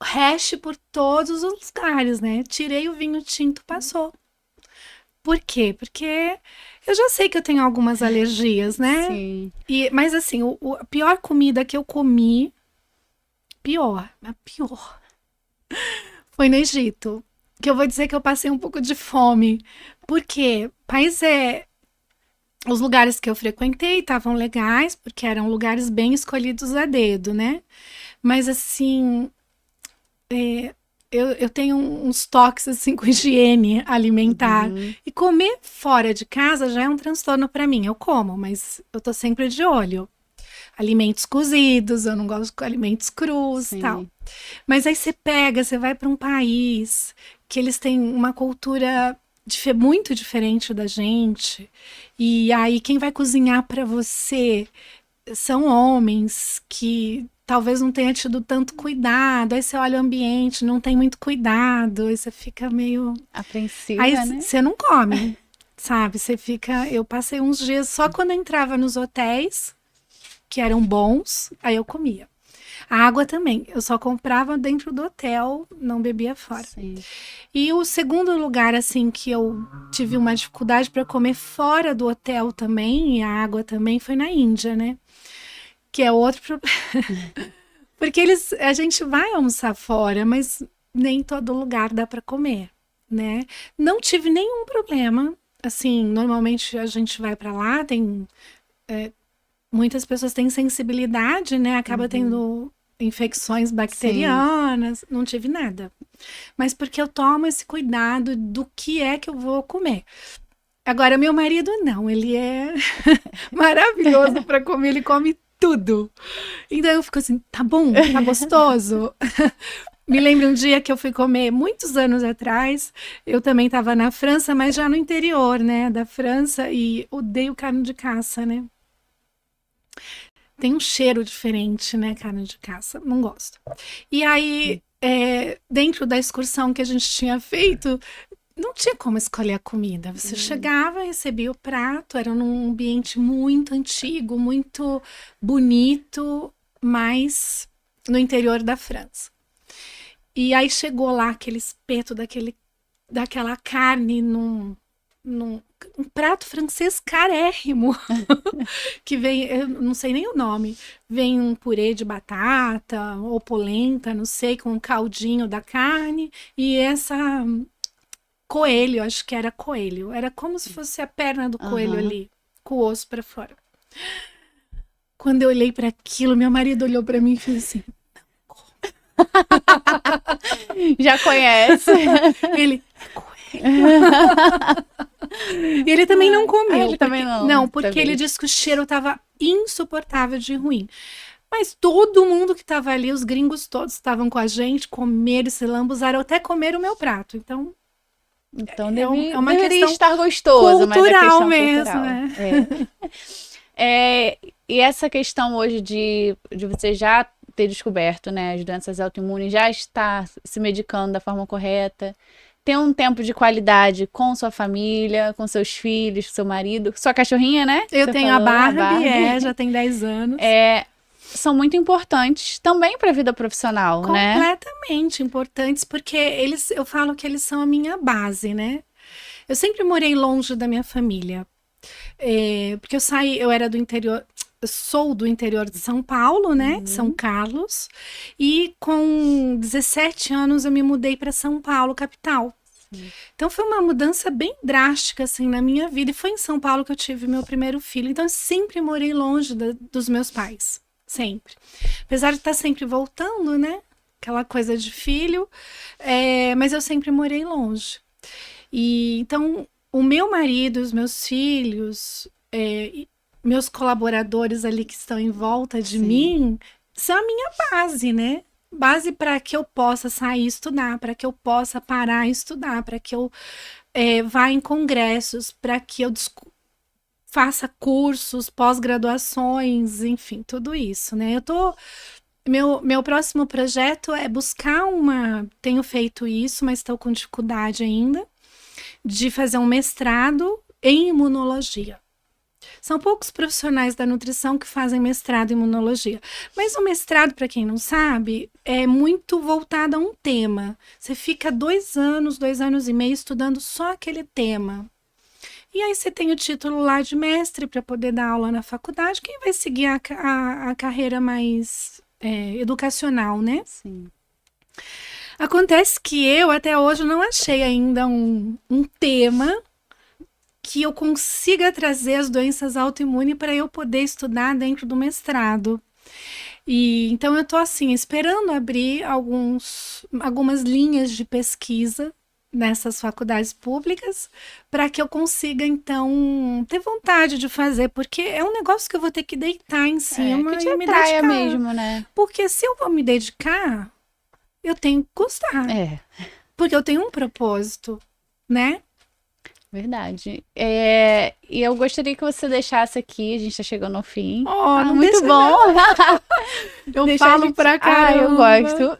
Hash por todos os lugares, né? Tirei o vinho tinto, passou. Por quê? Porque eu já sei que eu tenho algumas alergias, né? Sim. Mas assim, a pior comida que eu comi, pior, foi no Egito. Que eu vou dizer que eu passei um pouco de fome. Por quê? Os lugares que eu frequentei estavam legais, porque eram lugares bem escolhidos a dedo, né? Mas assim, eu tenho uns toques assim com higiene alimentar. E comer fora de casa já é um transtorno para mim. Eu como, mas eu tô sempre de olho. Alimentos cozidos, eu não gosto de alimentos crus e tal. Mas aí você vai para um país que eles têm uma cultura muito diferente da gente. E aí quem vai cozinhar para você são homens que talvez não tenha tido tanto cuidado. Aí você olha o ambiente, não tem muito cuidado. Aí você fica meio apreensiva, aí né? Você não come, sabe? Você fica... Eu passei uns dias só quando eu entrava nos hotéis, que eram bons, aí eu comia. A água também, eu só comprava dentro do hotel, não bebia fora. Sim. E o segundo lugar, assim, que eu tive uma dificuldade para comer fora do hotel também, e a água também, foi na Índia, né? Que é outro problema. Porque a gente vai almoçar fora, mas nem todo lugar dá para comer, né? Não tive nenhum problema. Assim, normalmente a gente vai para lá, tem... muitas pessoas têm sensibilidade, né? Acaba tendo infecções bacterianas. Sim. Não tive nada. Mas porque eu tomo esse cuidado do que é que eu vou comer. Agora, meu marido não. Ele é maravilhoso para comer. Ele come tudo. Então eu fico assim, tá bom? Tá gostoso? Me lembro um dia que eu fui comer, muitos anos atrás, eu também estava na França, mas já no interior, né, da França, e odeio carne de caça, né? Tem um cheiro diferente, né, carne de caça, não gosto. E aí, dentro da excursão que a gente tinha feito, não tinha como escolher a comida. Você chegava, recebia o prato, era num ambiente muito antigo, muito bonito, mas no interior da França. E aí chegou lá aquele espeto daquela carne num prato francês carérrimo, que vem, eu não sei nem o nome, vem um purê de batata ou polenta, não sei, com um caldinho da carne, e essa coelho, acho que era coelho, era como se fosse a perna do coelho ali, com o osso para fora. Quando eu olhei para aquilo, meu marido olhou para mim e fez assim, já conhece. Ele, e ele também não comeu. Ele também não. Não, porque ele disse que o cheiro estava insuportável de ruim. Mas todo mundo que estava ali, os gringos todos estavam com a gente, comeram, se lambuzaram, até comeram o meu prato. Então é uma deveria estar gostoso, cultural, mas é mesmo, cultural. E essa questão hoje de você já ter descoberto, né, as doenças autoimunes, já estar se medicando da forma correta, ter um tempo de qualidade com sua família, com seus filhos, com seu marido, sua cachorrinha, né? Eu tenho a Barbie, já tem 10 anos. São muito importantes também para a vida profissional, né? Completamente importantes, porque eu falo que eles são a minha base, né? Eu sempre morei longe da minha família. Porque eu era do interior, eu sou do interior de São Paulo, né? São Carlos. E com 17 anos eu me mudei para São Paulo, capital. Então foi uma mudança bem drástica assim na minha vida, e foi em São Paulo que eu tive meu primeiro filho. Então eu sempre morei longe dos meus pais, sempre. Apesar de estar sempre voltando, né? Aquela coisa de filho, mas eu sempre morei longe. E então o meu marido, os meus filhos, meus colaboradores ali que estão em volta de mim, são a minha base, né? Base para que eu possa sair e estudar, para que eu possa parar e estudar, para que eu vá em congressos, para que eu faça cursos, pós-graduações, enfim, tudo isso, né? Meu próximo projeto é buscar tenho feito isso, mas estou com dificuldade ainda, de fazer um mestrado em imunologia. São poucos profissionais da nutrição que fazem mestrado em imunologia. Mas o mestrado, para quem não sabe, é muito voltado a um tema. Você fica 2 anos, 2 anos e meio estudando só aquele tema. E aí você tem o título lá de mestre para poder dar aula na faculdade. Quem vai seguir a carreira mais educacional, né? Sim. Acontece que eu, até hoje, não achei ainda um tema que eu consiga trazer as doenças autoimunes para eu poder estudar dentro do mestrado. E então eu estou assim, esperando abrir algumas linhas de pesquisa nessas faculdades públicas para que eu consiga, então, ter vontade de fazer, porque é um negócio que eu vou ter que deitar em cima que te e me atraia dedicar. mesmo, né? Porque se eu vou me dedicar, eu tenho que gostar. Porque eu tenho um propósito, né? Verdade. E eu gostaria que você deixasse aqui, a gente tá chegando ao fim. Não muito bom. Eu falo pra caramba. Eu gosto.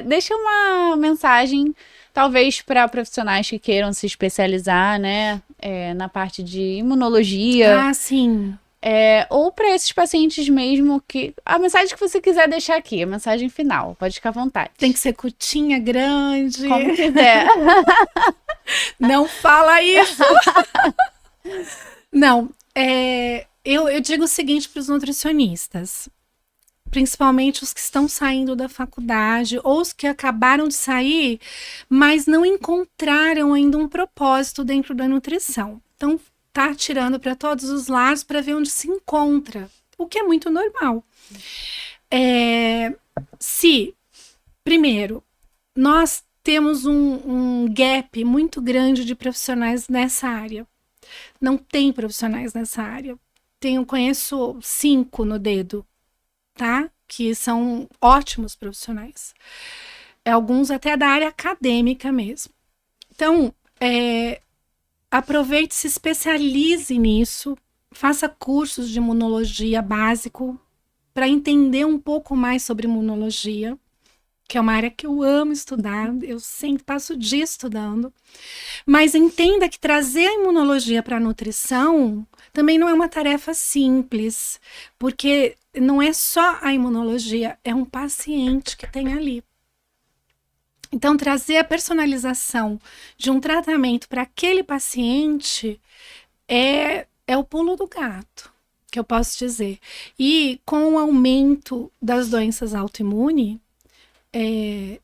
Deixa uma mensagem, talvez para profissionais que queiram se especializar, né? Na parte de imunologia. Sim. Ou para esses pacientes mesmo que... A mensagem que você quiser deixar aqui, a mensagem final. Pode ficar à vontade. Tem que ser curtinha, grande. Como quiser. Não fala isso! Não, eu digo o seguinte para os nutricionistas, principalmente os que estão saindo da faculdade ou os que acabaram de sair, mas não encontraram ainda um propósito dentro da nutrição. Então, tá atirando para todos os lados para ver onde se encontra, o que é muito normal. Primeiro, nós temos um gap muito grande de profissionais nessa área. Não tem profissionais nessa área. Conheço 5 no dedo, tá? Que são ótimos profissionais. Alguns até da área acadêmica mesmo. Então, aproveite, se especialize nisso, faça cursos de imunologia básico para entender um pouco mais sobre imunologia, que é uma área que eu amo estudar, eu sempre passo o dia estudando, mas entenda que trazer a imunologia para a nutrição também não é uma tarefa simples, porque não é só a imunologia, é um paciente que tem ali. Então, trazer a personalização de um tratamento para aquele paciente é o pulo do gato, que eu posso dizer. E com o aumento das doenças autoimunes,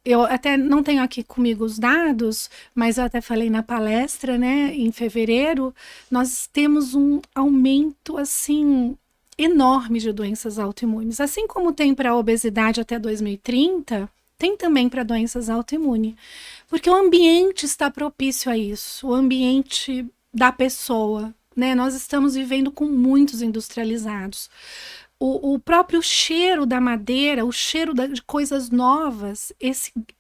eu até não tenho aqui comigo os dados, mas eu até falei na palestra, né, em fevereiro, nós temos um aumento assim enorme de doenças autoimunes. Assim como tem para a obesidade até 2030, tem também para doenças autoimunes. Porque o ambiente está propício a isso, o ambiente da pessoa, né? Nós estamos vivendo com muitos industrializados. O próprio cheiro da madeira, o cheiro de coisas novas,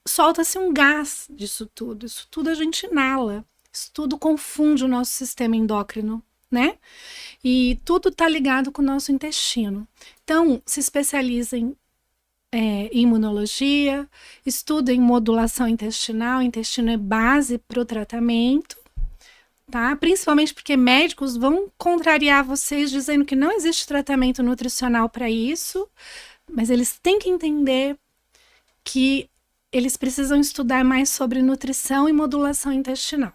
solta-se um gás disso tudo. Isso tudo a gente inala. Isso tudo confunde o nosso sistema endócrino, né? E tudo está ligado com o nosso intestino. Então, se especializem em imunologia, estudem modulação intestinal. O intestino é base para o tratamento. Tá? Principalmente porque médicos vão contrariar vocês dizendo que não existe tratamento nutricional para isso, mas eles têm que entender que eles precisam estudar mais sobre nutrição e modulação intestinal,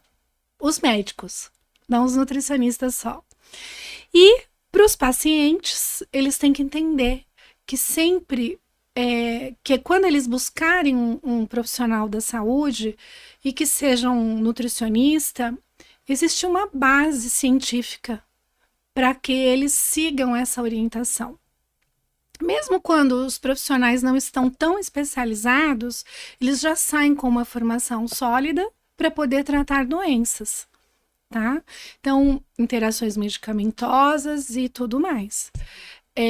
os médicos, não os nutricionistas só. E para os pacientes, eles têm que entender que sempre, que quando eles buscarem um profissional da saúde e que seja um nutricionista, existe uma base científica para que eles sigam essa orientação. Mesmo quando os profissionais não estão tão especializados, eles já saem com uma formação sólida para poder tratar doenças, tá? Então, interações medicamentosas e tudo mais.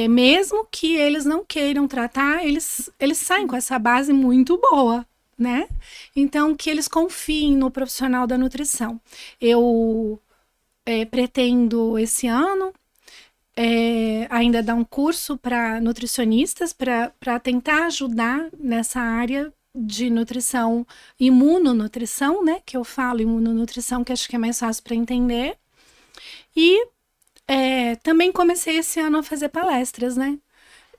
Mesmo que eles não queiram tratar, eles saem com essa base muito boa, né? Então, que eles confiem no profissional da nutrição. Eu pretendo esse ano ainda dar um curso para nutricionistas para tentar ajudar nessa área de nutrição, imunonutrição, né? Que eu falo imunonutrição, que acho que é mais fácil para entender. E também comecei esse ano a fazer palestras, né?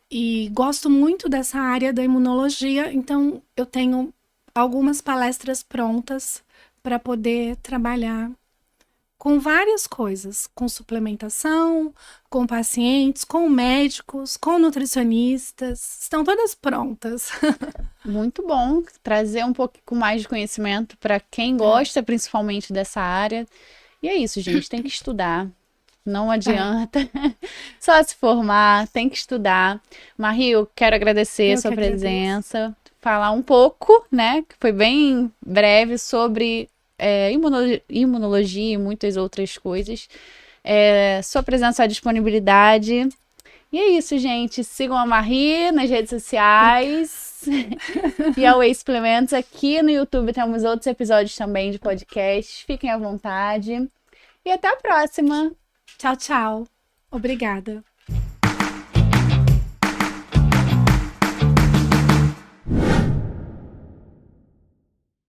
E gosto muito dessa área da imunologia, então eu tenho algumas palestras prontas para poder trabalhar com várias coisas, com suplementação, com pacientes, com médicos, com nutricionistas, estão todas prontas. Muito bom trazer um pouco mais de conhecimento para quem gosta, principalmente dessa área. E é isso, gente, tem que estudar. Não adianta só se formar, tem que estudar. Marie, eu quero agradecer a sua presença, falar um pouco, né, que foi bem breve, sobre imunologia e muitas outras coisas. Sua presença, sua disponibilidade. E é isso, gente. Sigam a Marie nas redes sociais e a Whey Suplementos. Aqui no YouTube temos outros episódios também de podcast. Fiquem à vontade. E até a próxima. Tchau, tchau. Obrigada.